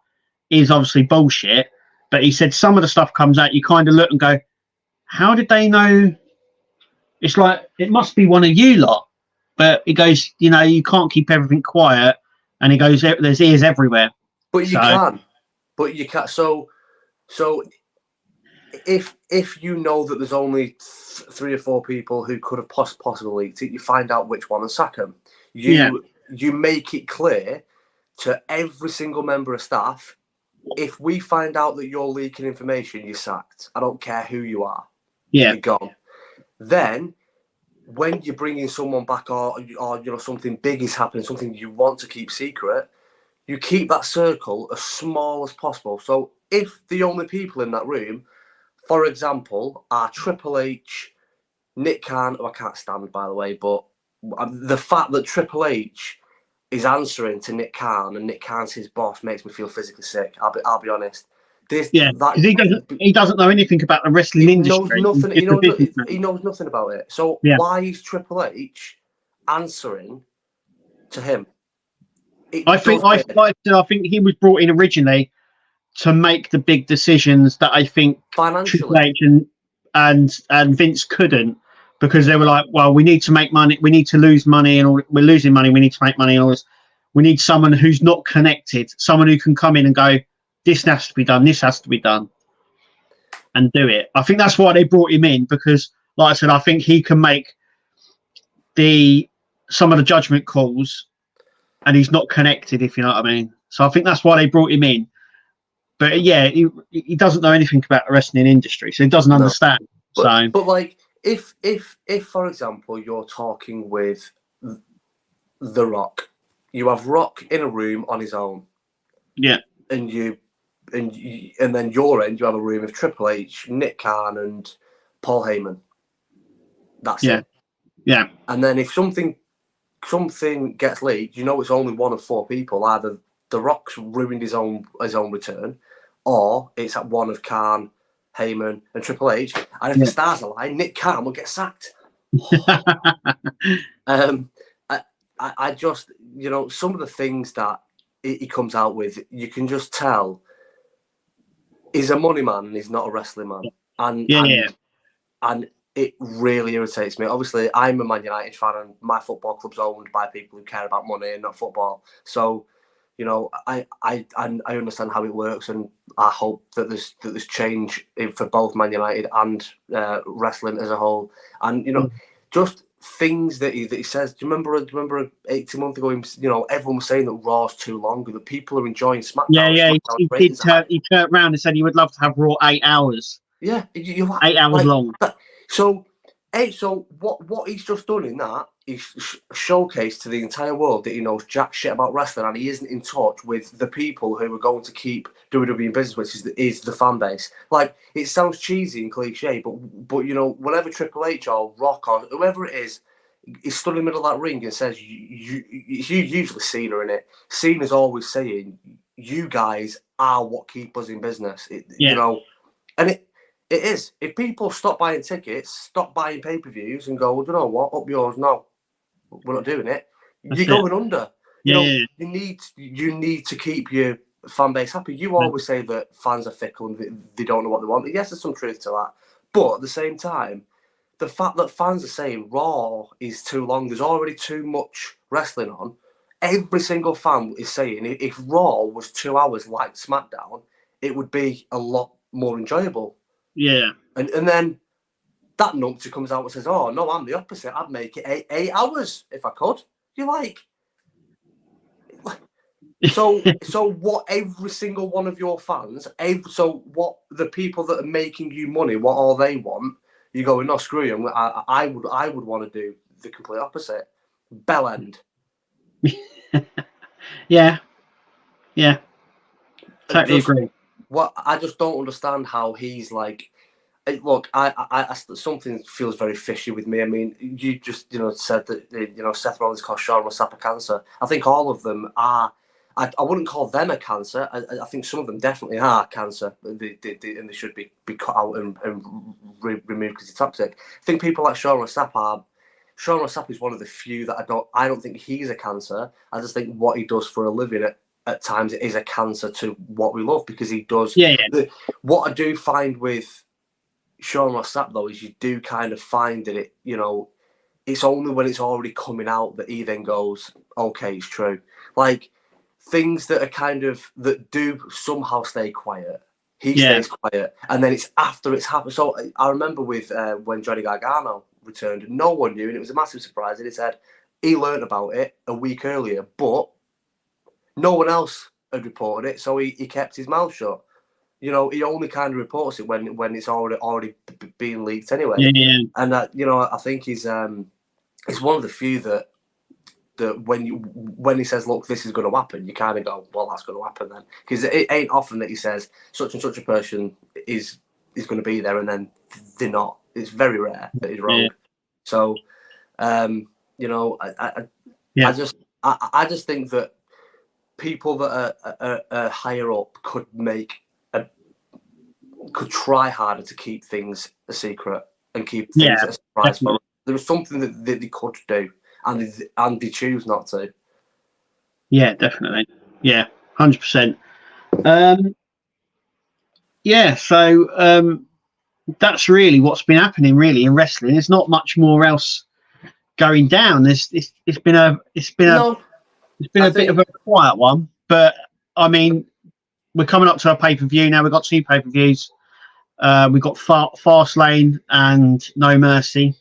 is obviously bullshit. But he said some of the stuff comes out, you kind of look and go, how did they know? It's like, it must be one of you lot. But he goes, you can't keep everything quiet. And he goes, there's ears everywhere. But you can. But you can't. So if you know that there's only 3 or 4 people who could have possibly leaked it, you find out which one and sack them. You make it clear to every single member of staff, if we find out that you're leaking information, you're sacked. I don't care who you are. Yeah. You're gone. Then, when you're bringing someone back or something big is happening, something you want to keep secret, you keep that circle as small as possible. So if the only people in that room, for example, are Triple H, Nick Khan, who I can't stand, by the way, but the fact that Triple H is answering to Nick Khan and Nick Khan's his boss makes me feel physically sick. I'll be honest. Because he doesn't know anything about the wrestling industry. He knows nothing about it. So why is Triple H answering to him? I think he was brought in originally to make the big decisions that I think financially Triple H and Vince couldn't, because they were like, well, we need to make money, we need to lose money, and we're losing money, we need to make money, and all this. We need someone who's not connected, someone who can come in and go, this has to be done, this has to be done, and do it. I think that's why they brought him in, because, like I said, I think he can make some of the judgment calls, and he's not connected, if you know what I mean. So I think that's why they brought him in. But yeah, he doesn't know anything about the wrestling industry, so he doesn't understand. But like, if for example you're talking with The Rock, you have Rock in a room on his own. Yeah. And then your end, you have a room of Triple H, Nick Khan, and Paul Heyman. That's it. Yeah. And then if something gets leaked, it's only one of 4 people. Either The Rock's ruined his own return, or it's at one of Khan, Heyman, and Triple H. And if the stars align, Nick Khan will get sacked. I just, some of the things that he comes out with, you can just tell he's a money man and he's not a wrestling man. And it really irritates me. Obviously, I'm a Man United fan and my football club's owned by people who care about money and not football. So, I understand how it works, and I hope that there's change for both Man United and wrestling as a whole. And just things that he says. Do you remember 18 months ago? Everyone was saying that Raw's too long and that people are enjoying SmackDown. Yeah. He turned around and said he would love to have Raw 8 hours. Yeah, 8 hours long. So Hey, so what he's just done in that is showcased to the entire world that he knows jack shit about wrestling, and he isn't in touch with the people who are going to keep WWE in business, which is the fan base. Like, it sounds cheesy and cliche, but you know, whenever Triple H or Rock or whoever it is stood in the middle of that ring and says, you usually Cena in it. Cena's always saying, "You guys are what keep us in business." You know, and it is. If people stop buying tickets, stop buying pay-per-views, and go, well, you know what, up yours, no, we're not doing it. You're going under. You know, you need to keep your fan base happy. You always say that fans are fickle and they don't know what they want. Yes, there's some truth to that. But at the same time, the fact that fans are saying Raw is too long, there's already too much wrestling on. Every single fan is saying if Raw was 2 hours like SmackDown, it would be a lot more enjoyable. Yeah. And then that numpty comes out and says, "Oh no, I'm the opposite. I'd make it 8 hours if I could." You're like, so what? Every single one of your fans, so what? The people that are making you money, what all they want? You're going, "No, screw you. I would want to do the complete opposite." Bell end. Yeah. Totally agree. What I just don't understand how he's like. Look, I something feels very fishy with me. I mean, you just said that Seth Rollins caused Sean Rossap cancer. I think all of them are. I wouldn't call them a cancer. I think some of them definitely are cancer. And they should be cut out and removed because it's toxic. I think people like Sean Rossap are. Sean Rossap is one of the few that I don't think he's a cancer. I just think what he does for a living at times is a cancer to what we love, because he does. What I do find with Sean Rossap though is you do kind of find that it's only when it's already coming out that he then goes, okay, it's true. Like things that are kind of that do somehow stay quiet. He stays quiet, and then it's after it's happened. So I remember with when Johnny Gargano returned, no one knew, and it was a massive surprise. And he said he learned about it a week earlier, but no one else had reported it, so he kept his mouth shut. He only kind of reports it when it's already being leaked anyway. And that I think he's one of the few that when he says, "Look, this is going to happen," you kind of go, "Well, that's going to happen then," because it ain't often that he says such and such a person is going to be there and then they're not. It's very rare that he's wrong. So, I just think that people that are higher up could try harder to keep things a secret and keep things a surprise for them. There was something that they could do, and they choose not to. Yeah, definitely. Yeah, 100%. So that's really what's been happening really in wrestling. There's not much more else going down. It's been a bit of a quiet one, but I mean, we're coming up to a pay-per-view now. We've got 2 pay-per-views. We've got Fastlane and No Mercy.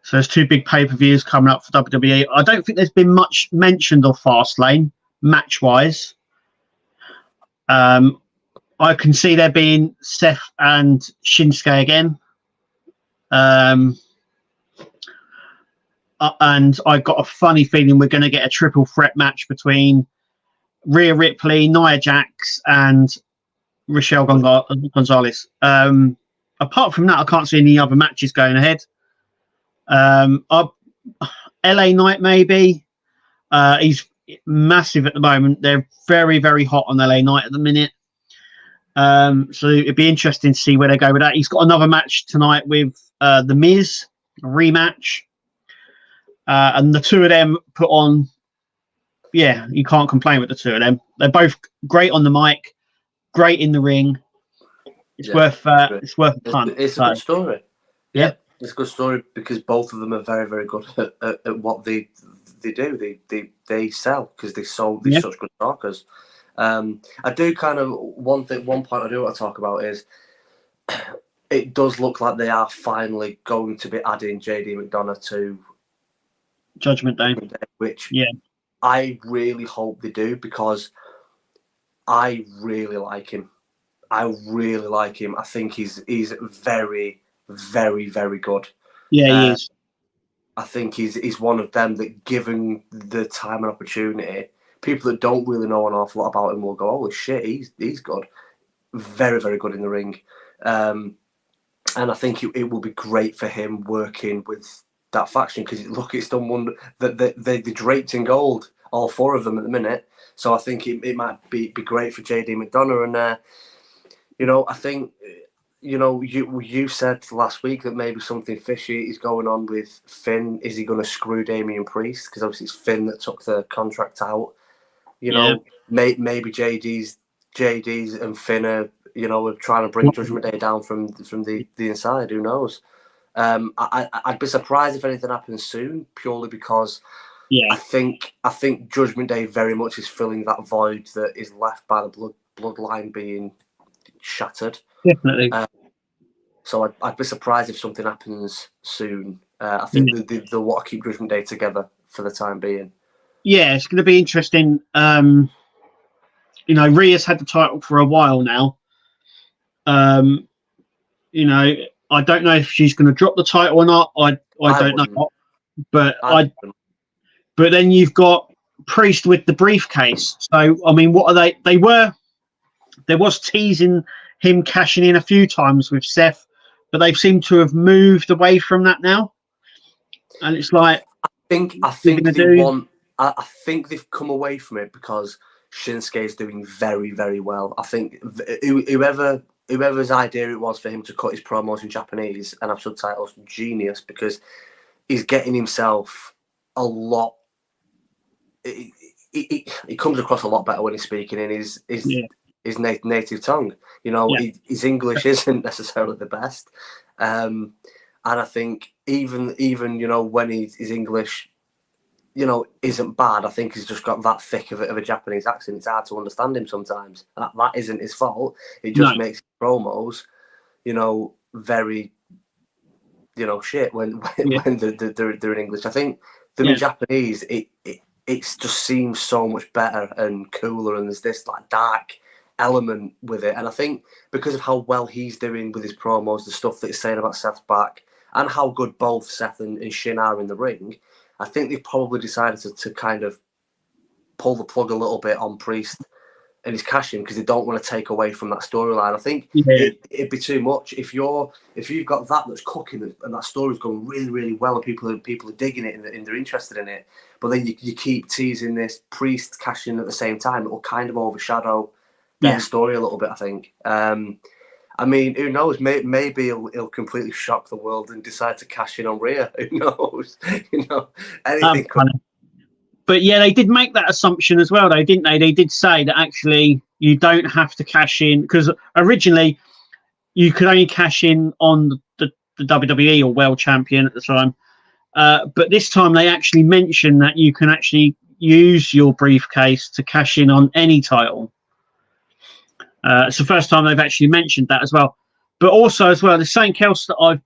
So there's 2 big pay-per-views coming up for WWE. I don't think there's been much mentioned of Fastlane match-wise. I can see there being Seth and Shinsuke again. And I got a funny feeling we're going to get a triple threat match between Rhea Ripley, Nia Jax, and Rochelle Gonzalez. Apart from that, I can't see any other matches going ahead. LA Knight, maybe. He's massive at the moment. They're very, very hot on LA Knight at the minute. So it'd be interesting to see where they go with that. He's got another match tonight with The Miz, a rematch. And the 2 of them put on, you can't complain with the 2 of them. They're both great on the mic, great in the ring. It's worth a punt. It's a good story. Yeah, it's a good story because both of them are very, very good at what they do. They sell because they're such good talkers. I do kind of one point I do want to talk about is it does look like they are finally going to be adding JD McDonough to Judgment Day, which I really hope they do because I really like him. I think he's very, very, very good. Yeah, he is. I think he's one of them that, given the time and opportunity, people that don't really know an awful lot about him will go, "Holy shit, he's good, very very good in the ring," and I think it will be great for him working with that faction, because look, it's done wonder that they draped in gold, all four of them at the minute. So I think it might be great for JD McDonough, and I think. You said last week that maybe something fishy is going on with Finn. Is he going to screw Damian Priest? Because obviously it's Finn that took the contract out. Maybe JD's and Finn are trying to bring Judgment Day down from the inside. Who knows? I'd be surprised if anything happens soon, purely because I think Judgment Day very much is filling that void that is left by the bloodline being shattered. Definitely. So I'd be surprised if something happens soon. I think they'll want to keep Judgment Day together for the time being. Yeah, it's going to be interesting. Rhea's had the title for a while now. I don't know if she's going to drop the title or not. I don't know. But but then you've got Priest with the briefcase. So I mean, what are they? There was teasing him cashing in a few times with Seth, but they seem to have moved away from that now. And it's like, I think they've come away from it because Shinsuke is doing very, very well. I think whoever's idea it was for him to cut his promos in Japanese and have subtitles, genius, because he's getting himself a lot. He comes across a lot better when he's speaking in his native tongue. His English isn't necessarily the best, and I think even when his English isn't bad, I think he's just got that thick of a Japanese accent. It's hard to understand him sometimes. That isn't his fault. It just makes promos very shit when they're in English. I think them in Japanese it just seems so much better and cooler, and there's this like dark element with it. And I think because of how well he's doing with his promos, the stuff that he's saying about Seth's back, and how good both Seth and Shin are in the ring, I think they've probably decided to kind of pull the plug a little bit on Priest and his cash-in, because they don't want to take away from that storyline. I think it'd be too much if you've got that's cooking and that story's going really, really well, and people are digging it and they're interested in it, but then you keep teasing this Priest cash-in at the same time. It will kind of overshadow their story a little bit, I think. I mean, who knows? Maybe he'll completely shock the world and decide to cash in on Rhea. Who knows? Anything could. But yeah, they did make that assumption as well, though, didn't they? They did say that actually you don't have to cash in, because originally you could only cash in on the WWE or World Champion at the time. But this time they actually mentioned that you can actually use your briefcase to cash in on any title. It's the first time they've actually mentioned that as well. But also as well, there's something else that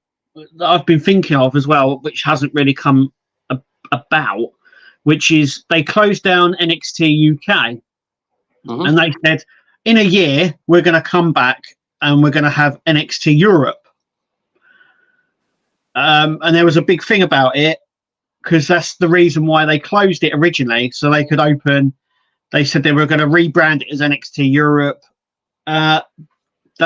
I've been thinking of as well, which hasn't really come about, which is they closed down NXT UK, and they said in a year we're going to come back and we're going to have NXT Europe. And there was a big thing about it, because that's the reason why they closed it originally, so they could open. They said they were going to rebrand it as NXT Europe. That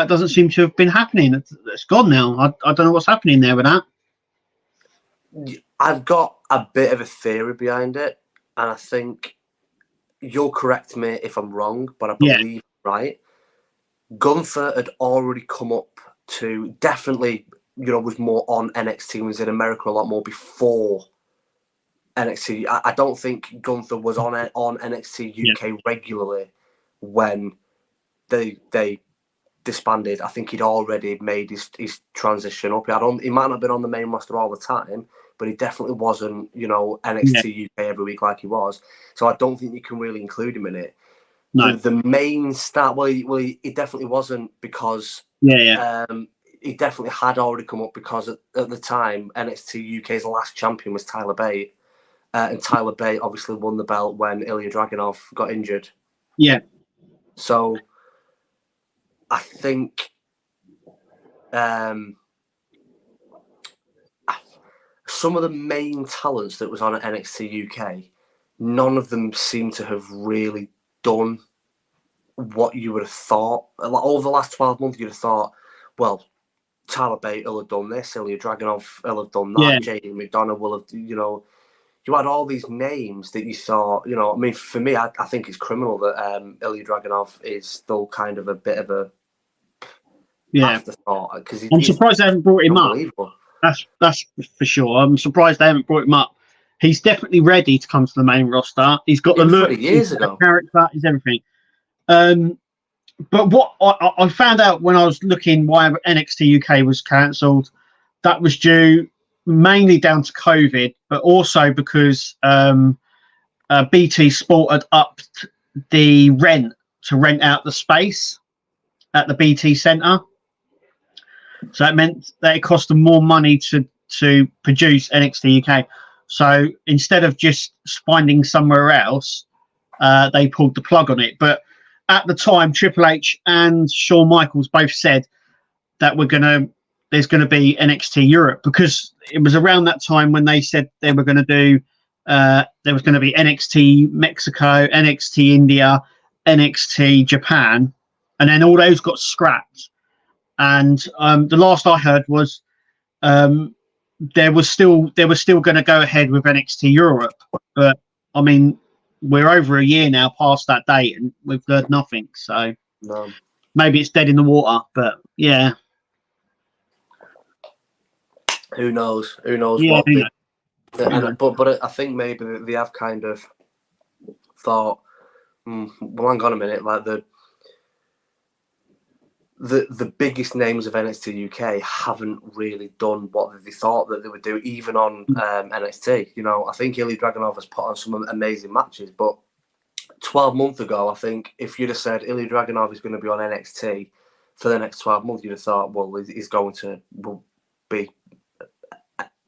doesn't seem to have been happening. It's gone now. I don't know what's happening there with that. I've got a bit of a theory behind it, and I think you'll correct me if I'm wrong, but I believe right. Gunther had already come up to, definitely, was more on NXT, was in America a lot more before NXT. I don't think Gunther was on NXT UK regularly when they disbanded. I think he'd already made his transition up. He might not have been on the main roster all the time, but he definitely wasn't, NXT UK every week like he was. So I don't think you can really include him in it. No. The main start, he definitely wasn't, because he definitely had already come up, because at the time NXT UK's last champion was Tyler Bate, and Tyler Bate obviously won the belt when Ilya Dragunov got injured. Yeah. So I think some of the main talents that was on at NXT UK, none of them seem to have really done what you would have thought. Like, over the last 12 months, you'd have thought, well, Tyler Bate will have done this, Ilya Dragunov will have done that, Yeah. Jamie McDonough will have, you had all these names that you thought, I mean, for me, I think it's criminal that Ilya Dragunov is still kind of a bit of a afterthought. Because I'm surprised they haven't brought him up. That's for sure. I'm surprised they haven't brought him up. He's definitely ready to come to the main roster. He's got the look, years ago. Character, he's everything. But what I found out when I was looking why NXT UK was cancelled, that was due mainly down to COVID, but also because BT Sport had upped the rent to rent out the space at the BT Centre. So that meant that it cost them more money to produce NXT UK. So instead of just finding somewhere else, they pulled the plug on it. But at the time, Triple H and Shawn Michaels both said that there's going to be NXT Europe, because it was around that time when they said they were going to do, there was going to be NXT Mexico, NXT India, NXT Japan, and then all those got scrapped. And the last I heard was they were still going to go ahead with NXT Europe, but I mean, we're over a year now past that date, and we've heard nothing. So maybe it's dead in the water. But yeah, who knows? Who knows what? But I think maybe they have kind of thought, well, hang on a minute, like the biggest names of NXT UK haven't really done what they thought that they would do, even on NXT. I think Ilya Dragunov has put on some amazing matches, but 12 months ago, I think if you'd have said Ilya Dragunov is going to be on NXT for the next 12 months, you'd have thought, well, he's going to be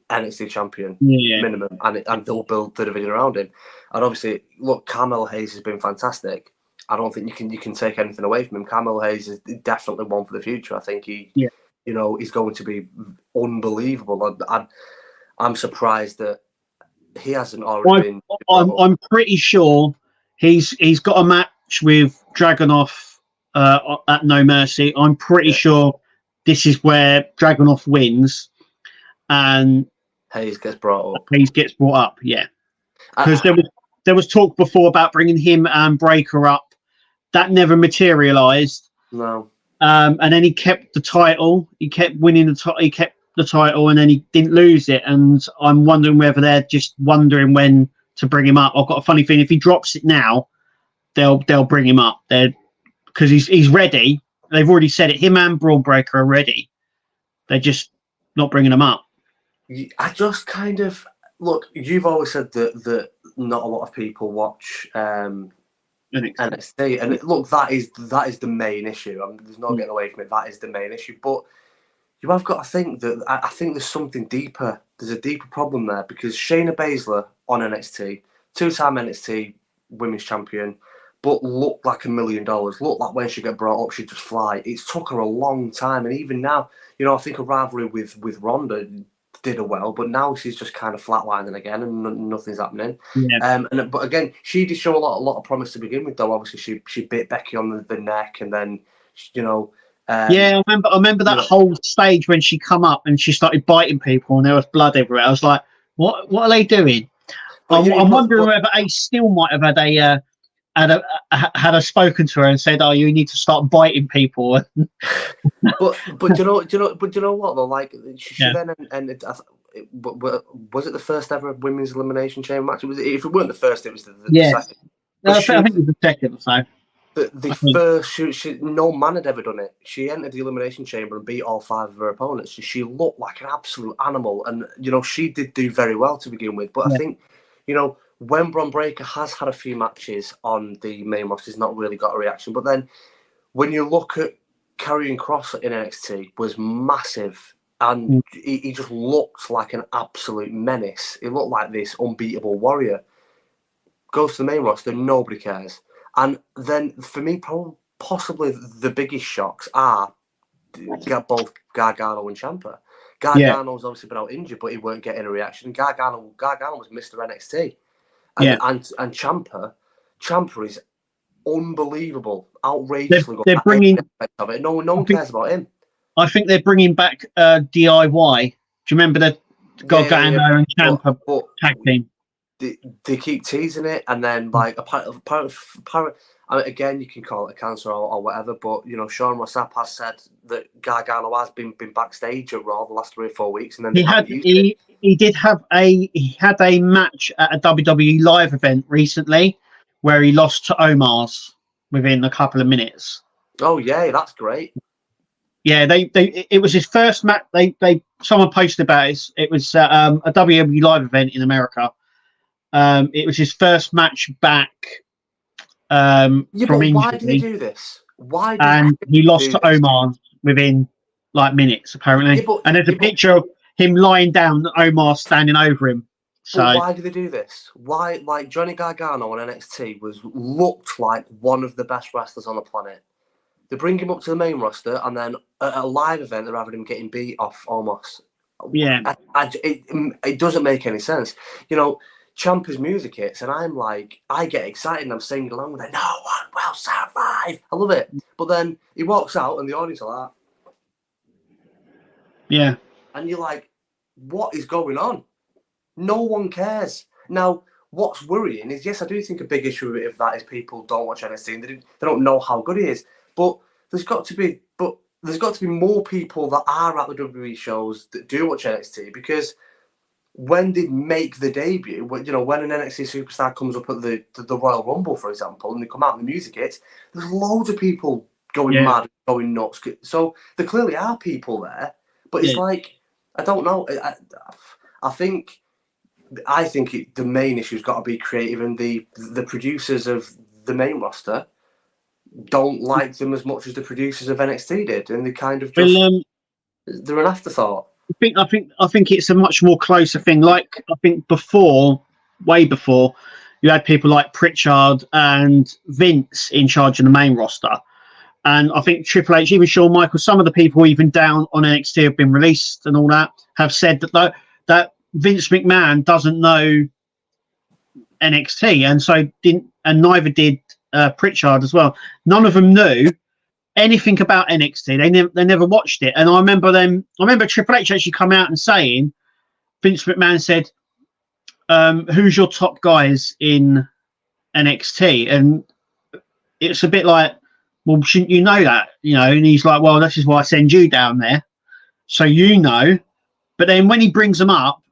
NXT champion minimum, and they'll build the division around him. And obviously, look, Carmelo Hayes has been fantastic. I don't think you can take anything away from him. Carmelo Hayes is definitely one for the future. I think he's going to be unbelievable. I'm surprised that he hasn't already been. I'm pretty sure he's got a match with Dragunov at No Mercy. I'm pretty sure this is where Dragunov wins, and Hayes gets brought up. Yeah, because there was talk before about bringing him and Breaker up. That never materialized. No. And then he kept the title. He kept winning he kept the title, and then he didn't lose it. And I'm wondering whether they're just wondering when to bring him up. I've got a funny feeling if he drops it now, they'll bring him up. Because he's ready. They've already said it. Him and Braun Breaker are ready. They're just not bringing him up. I just kind of look. You've always said that not a lot of people watch NXT, and look, that is the main issue. I mean, there's no getting away from it. That is the main issue. But you have got to think that I think there's something deeper. There's a deeper problem there, because Shayna Baszler on NXT, 2-time NXT Women's Champion, but looked like $1 million. Looked like when she got brought up, she'd just fly. It's took her a long time, and even now, I think a rivalry with Ronda did her well, but now she's just kind of flatlining again, and nothing's happening. But again, she did show a lot of promise to begin with, though. Obviously, she bit Becky on the neck, and then I remember that whole stage when she come up and she started biting people, and there was blood everywhere. I was like, what are they doing? I'm wondering whether Ace Steel might have had spoken to her and said, "Oh, you need to start biting people." but do you know what though? Like she then ended. Was it the first ever women's elimination chamber match? If it weren't the first, it was the second. No, I think it was the second or so. The first, no man had ever done it. She entered the elimination chamber and beat all 5 of her opponents. She looked like an absolute animal, and she did do very well to begin with. But I think, when Braun Breaker has had a few matches on the main roster, he's not really got a reaction. But then, when you look at Karrion Kross in NXT, was massive, and he just looked like an absolute menace. He looked like this unbeatable warrior. Goes to the main roster, nobody cares. And then, for me, possibly the biggest shocks are both Gargano and Ciampa. Gargano's obviously been out injured, but he weren't getting a reaction. Gargano was Mr. NXT. And Ciampa is unbelievable, outrageously good. They're bringing of it. No one cares about him. I think they're bringing back DIY. Do you remember the Gargano and Ciampa tag team? They keep teasing it, and then like apparently, I mean, again, you can call it a cancer or whatever, but you know, Sean Ross Sapp has said that Gargano has been backstage at Raw the last 3 or 4 weeks, and then he had a match at a WWE live event recently where he lost to Omar's within a couple of minutes. Oh yeah, that's great. Yeah, it was his first match. Someone posted about it. It was a WWE live event in America. It was his first match back from injury. Why did they do this? And he lost to Omar within like minutes, apparently. And there's a picture of him lying down, Omar standing over him. So why do they do this? Why, like Johnny Gargano on NXT looked like one of the best wrestlers on the planet. They bring him up to the main roster, and then at a live event, they're having him getting beat off almost. Yeah, it doesn't make any sense. You know, Ciampa's music hits, and I'm like, I get excited, and I'm singing along with it. No one will survive. I love it. But then he walks out, and the audience are like, yeah. And you're like, what is going on? No one cares. Now, what's worrying is, yes, I do think a big issue with that is people don't watch NXT and they don't know how good he is. But there's got to be more people that are at the WWE shows that do watch NXT, because when they make the debut, you know, when an NXT superstar comes up at the Royal Rumble, for example, and they come out and the music hits, there's loads of people going mad, going nuts. So there clearly are people there, but it's like, I don't know. I think the main issue's got to be creative, and the producers of the main roster don't like them as much as the producers of NXT did, and they kind of just they're an afterthought. I think it's a much more closer thing. Like I think way before, you had people like Pritchard and Vince in charge of the main roster, and I think Triple H, even Shawn Michaels, some of the people even down on NXT have been released and all that, have said that Vince McMahon doesn't know NXT, and so neither did Pritchard as well. None of them knew anything about NXT. They never watched it. And I remember Triple H actually come out and saying, Vince McMahon said, who's your top guys in NXT? And it's a bit like, well, shouldn't you know that? You know, and he's like, well, this is why I send you down there, so you know. But then when he brings them up,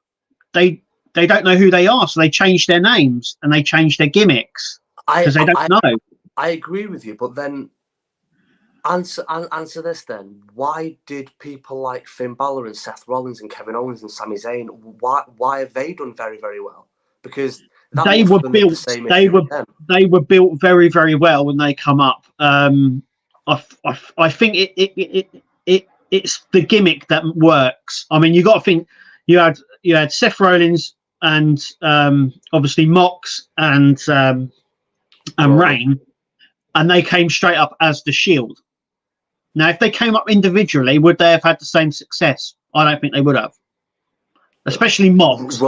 they don't know who they are, so they change their names and they change their gimmicks because they don't know. I agree with you, but then answer this then. Why did people like Finn Balor and Seth Rollins and Kevin Owens and Sami Zayn, why have they done very, very well? Because they were built very, very well when they come up. I think it's the gimmick that works. I mean, you got to think you had Seth Rollins and obviously Mox and Reign, and they came straight up as the Shield. Now, if they came up individually, would they have had the same success? I don't think they would have, especially Mox.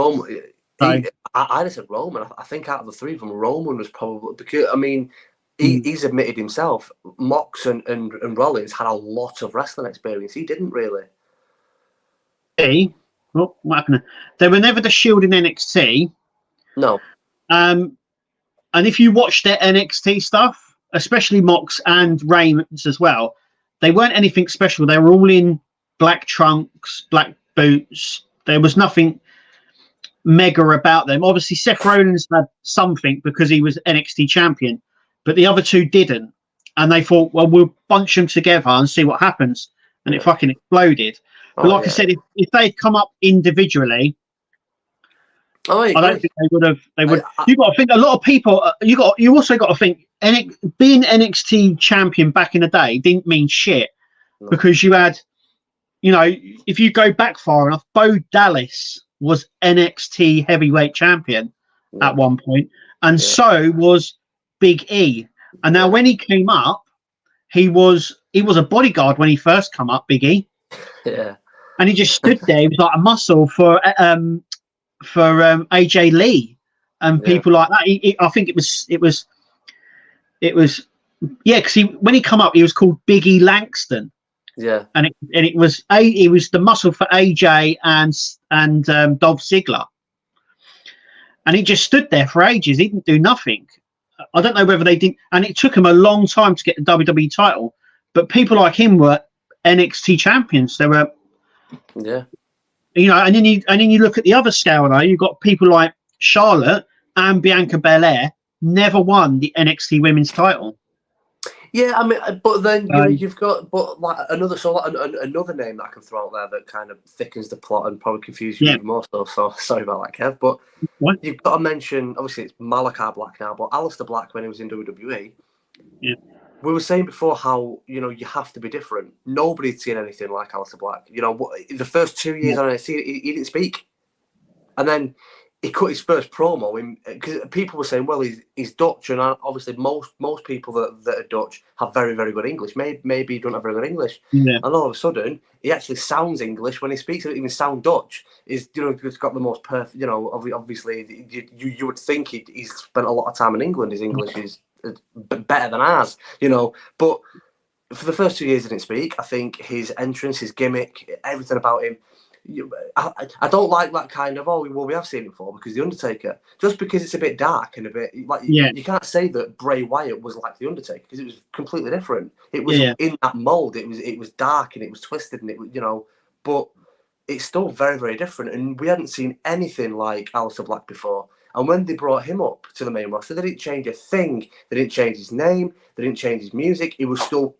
I'd have said Roman. I think out of the three of them, Roman was probably, because I mean, he's admitted himself, Mox and Rollins had a lot of wrestling experience. He didn't really. What happened? They were never the Shield in NXT. No. And if you watch their NXT stuff, especially Mox and Reigns as well, they weren't anything special. They were all in black trunks, black boots. There was nothing mega about them. Obviously, Seth Rollins had something because he was NXT champion, but the other two didn't. And they thought, well, we'll bunch them together and see what happens. And it fucking exploded. But I said, if they'd come up individually, I don't think they would have. You got to think a lot of people. You also got to think being NXT champion back in the day didn't mean shit, because you had, you know, if you go back far enough, Bo Dallas was NXT heavyweight champion at one point, and so was Big E. And now when he came up, he was a bodyguard when he first come up, Big E. Yeah. and he just stood there. He was like a muscle for AJ Lee and people like that. I think it was yeah, because when he come up, he was called Biggie Langston. Yeah, and it was he was the muscle for AJ and Dolph Ziggler, and he just stood there for ages. He didn't do nothing. I don't know whether they didn't, and it took him a long time to get the WWE title. But people like him were NXT champions. They were, yeah, and then you look at the other scale though. You've got people like Charlotte and Bianca Belair never won the NXT Women's title. Yeah, I mean, but then you've got like another another name that I can throw out there that kind of thickens the plot and probably confuses you even more. So sorry about that, Kev. But you've got to mention, obviously it's Malachi Black now, but Aleister Black when he was in WWE. Yeah. We were saying before how you have to be different. Nobody had seen anything like Aleister Black. The first 2 years on NXT, he didn't speak, and then he cut his first promo because people were saying, well, he's Dutch, and obviously most people that are Dutch have very, very good English. Maybe he don't have very good English, and all of a sudden he actually sounds English when he speaks. He doesn't even sound Dutch. He's he's got the most perfect. Obviously you would think he's spent a lot of time in England. His English is better than ours, But for the first 2 years he didn't speak. I think his entrance, his gimmick, everything about him. I don't like that kind of we have seen it before because the Undertaker, just because it's a bit dark and a bit like you can't say that Bray Wyatt was like the Undertaker because it was completely different. It was in that mold. It was dark and it was twisted and it was but it's still very, very different. And we hadn't seen anything like Aleister Black before. And when they brought him up to the main roster, they didn't change a thing. They didn't change his name. They didn't change his music. It was still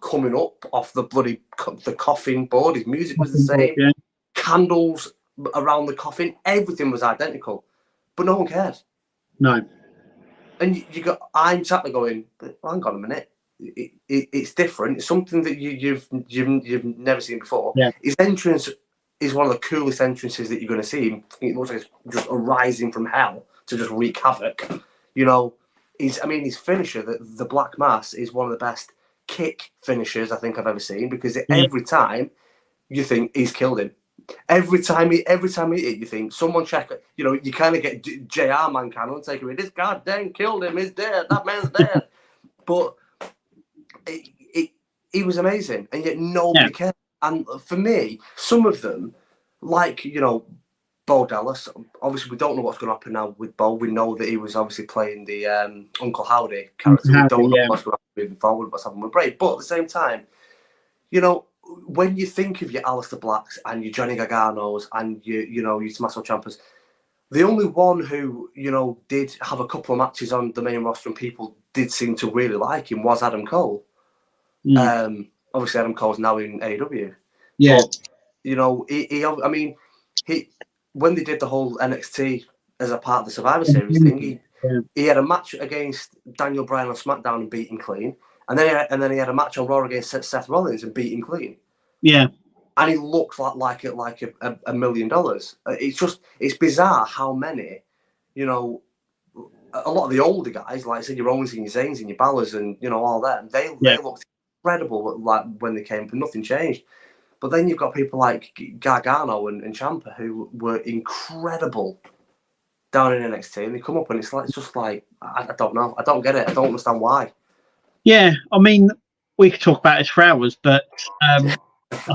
coming up off the bloody the coffin board. His music was the same. Yeah. Candles around the coffin, everything was identical, but no one cared. No. And I'm sat there going, hang on a minute, it's different. It's something that you've never seen before. Yeah. His entrance is one of the coolest entrances that you're going to see. It looks like it's just arising from hell to just wreak havoc. His finisher, the Black Mass, is one of the best kick finishers I think I've ever seen because every time you think he's killed him. Every time he hit, you think someone check it. You kind of get JR man kind of take it. This goddamn killed him. He's dead. That man's dead. But he was amazing, and yet nobody cared. And for me, some of them, like Bo Dallas. Obviously, we don't know what's going to happen now with Bo. We know that he was obviously playing the Uncle Howdy character. We don't know what's going to happen moving forward. What's happening with Bray, but at the same time, when you think of your Aleister Blacks and your Johnny Garganos and your Tommaso Ciampas, the only one who did have a couple of matches on the main roster and people did seem to really like him was Adam Cole. Obviously Adam Cole's now in AEW. Yeah. But, he when they did the whole NXT as a part of the Survivor Series thing, he had a match against Daniel Bryan on SmackDown and beat him clean. And then he had a match on Raw against Seth Rollins and beat him clean. Yeah. And he looked like $1 million. It's bizarre how many, a lot of the older guys, like I said, your Owens and your Zayn's and your Balors and all that, they looked incredible like when they came, but nothing changed. But then you've got people like Gargano and Ciampa who were incredible down in NXT, and they come up and it's just like I don't know, I don't get it, I don't understand why. Yeah, we could talk about this for hours, but I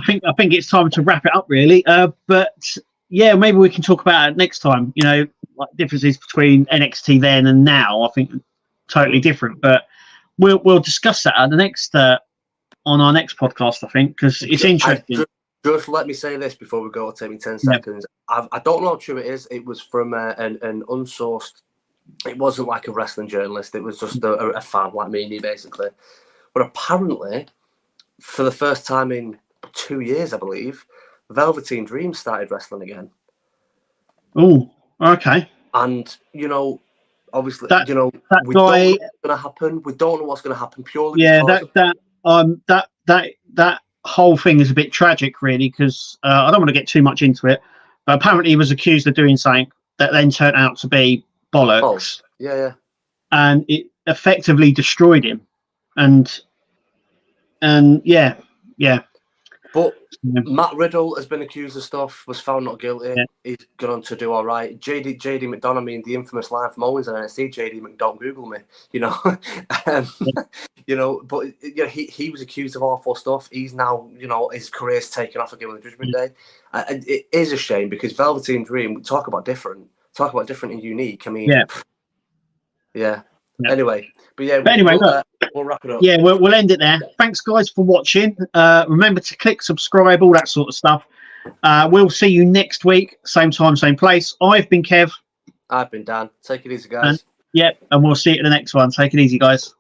think it's time to wrap it up, really. But yeah, maybe we can talk about it next time. Like differences between NXT then and now. I think totally different, but we'll discuss that at the next on our next podcast. I think because it's interesting. Just let me say this before we go. It'll take me 10 seconds. I don't know how true it is. It was from an unsourced. It wasn't like a wrestling journalist. It was just a fan like me, basically. But apparently, for the first time in 2 years, I believe, Velveteen Dream started wrestling again. Oh, okay. And obviously, we don't know what's going to happen. We don't know what's going to happen purely. Yeah, that whole thing is a bit tragic, really, because I don't want to get too much into it. But apparently, he was accused of doing something that then turned out to be bollocks. Yeah. And it effectively destroyed him. And yeah. But Matt Riddle has been accused of stuff, was found not guilty. Yeah. He's gone on to do all right. JD McDonough, I mean, the infamous line from Owens and NXT, JD McDonough, Google me, you know. You know, but you know, he was accused of awful stuff. He's now, you know, his career's taken off again on the Judgment Day. And it is a shame because Velveteen Dream, we talk about different and unique. I mean, yeah. Anyway, we'll wrap it up. Yeah, we'll end it there. Thanks, guys, for watching. Remember to click subscribe, all that sort of stuff. We'll see you next week, same time, same place. I've been Kev. I've been Dan. Take it easy, guys. And we'll see you at the next one. Take it easy, guys.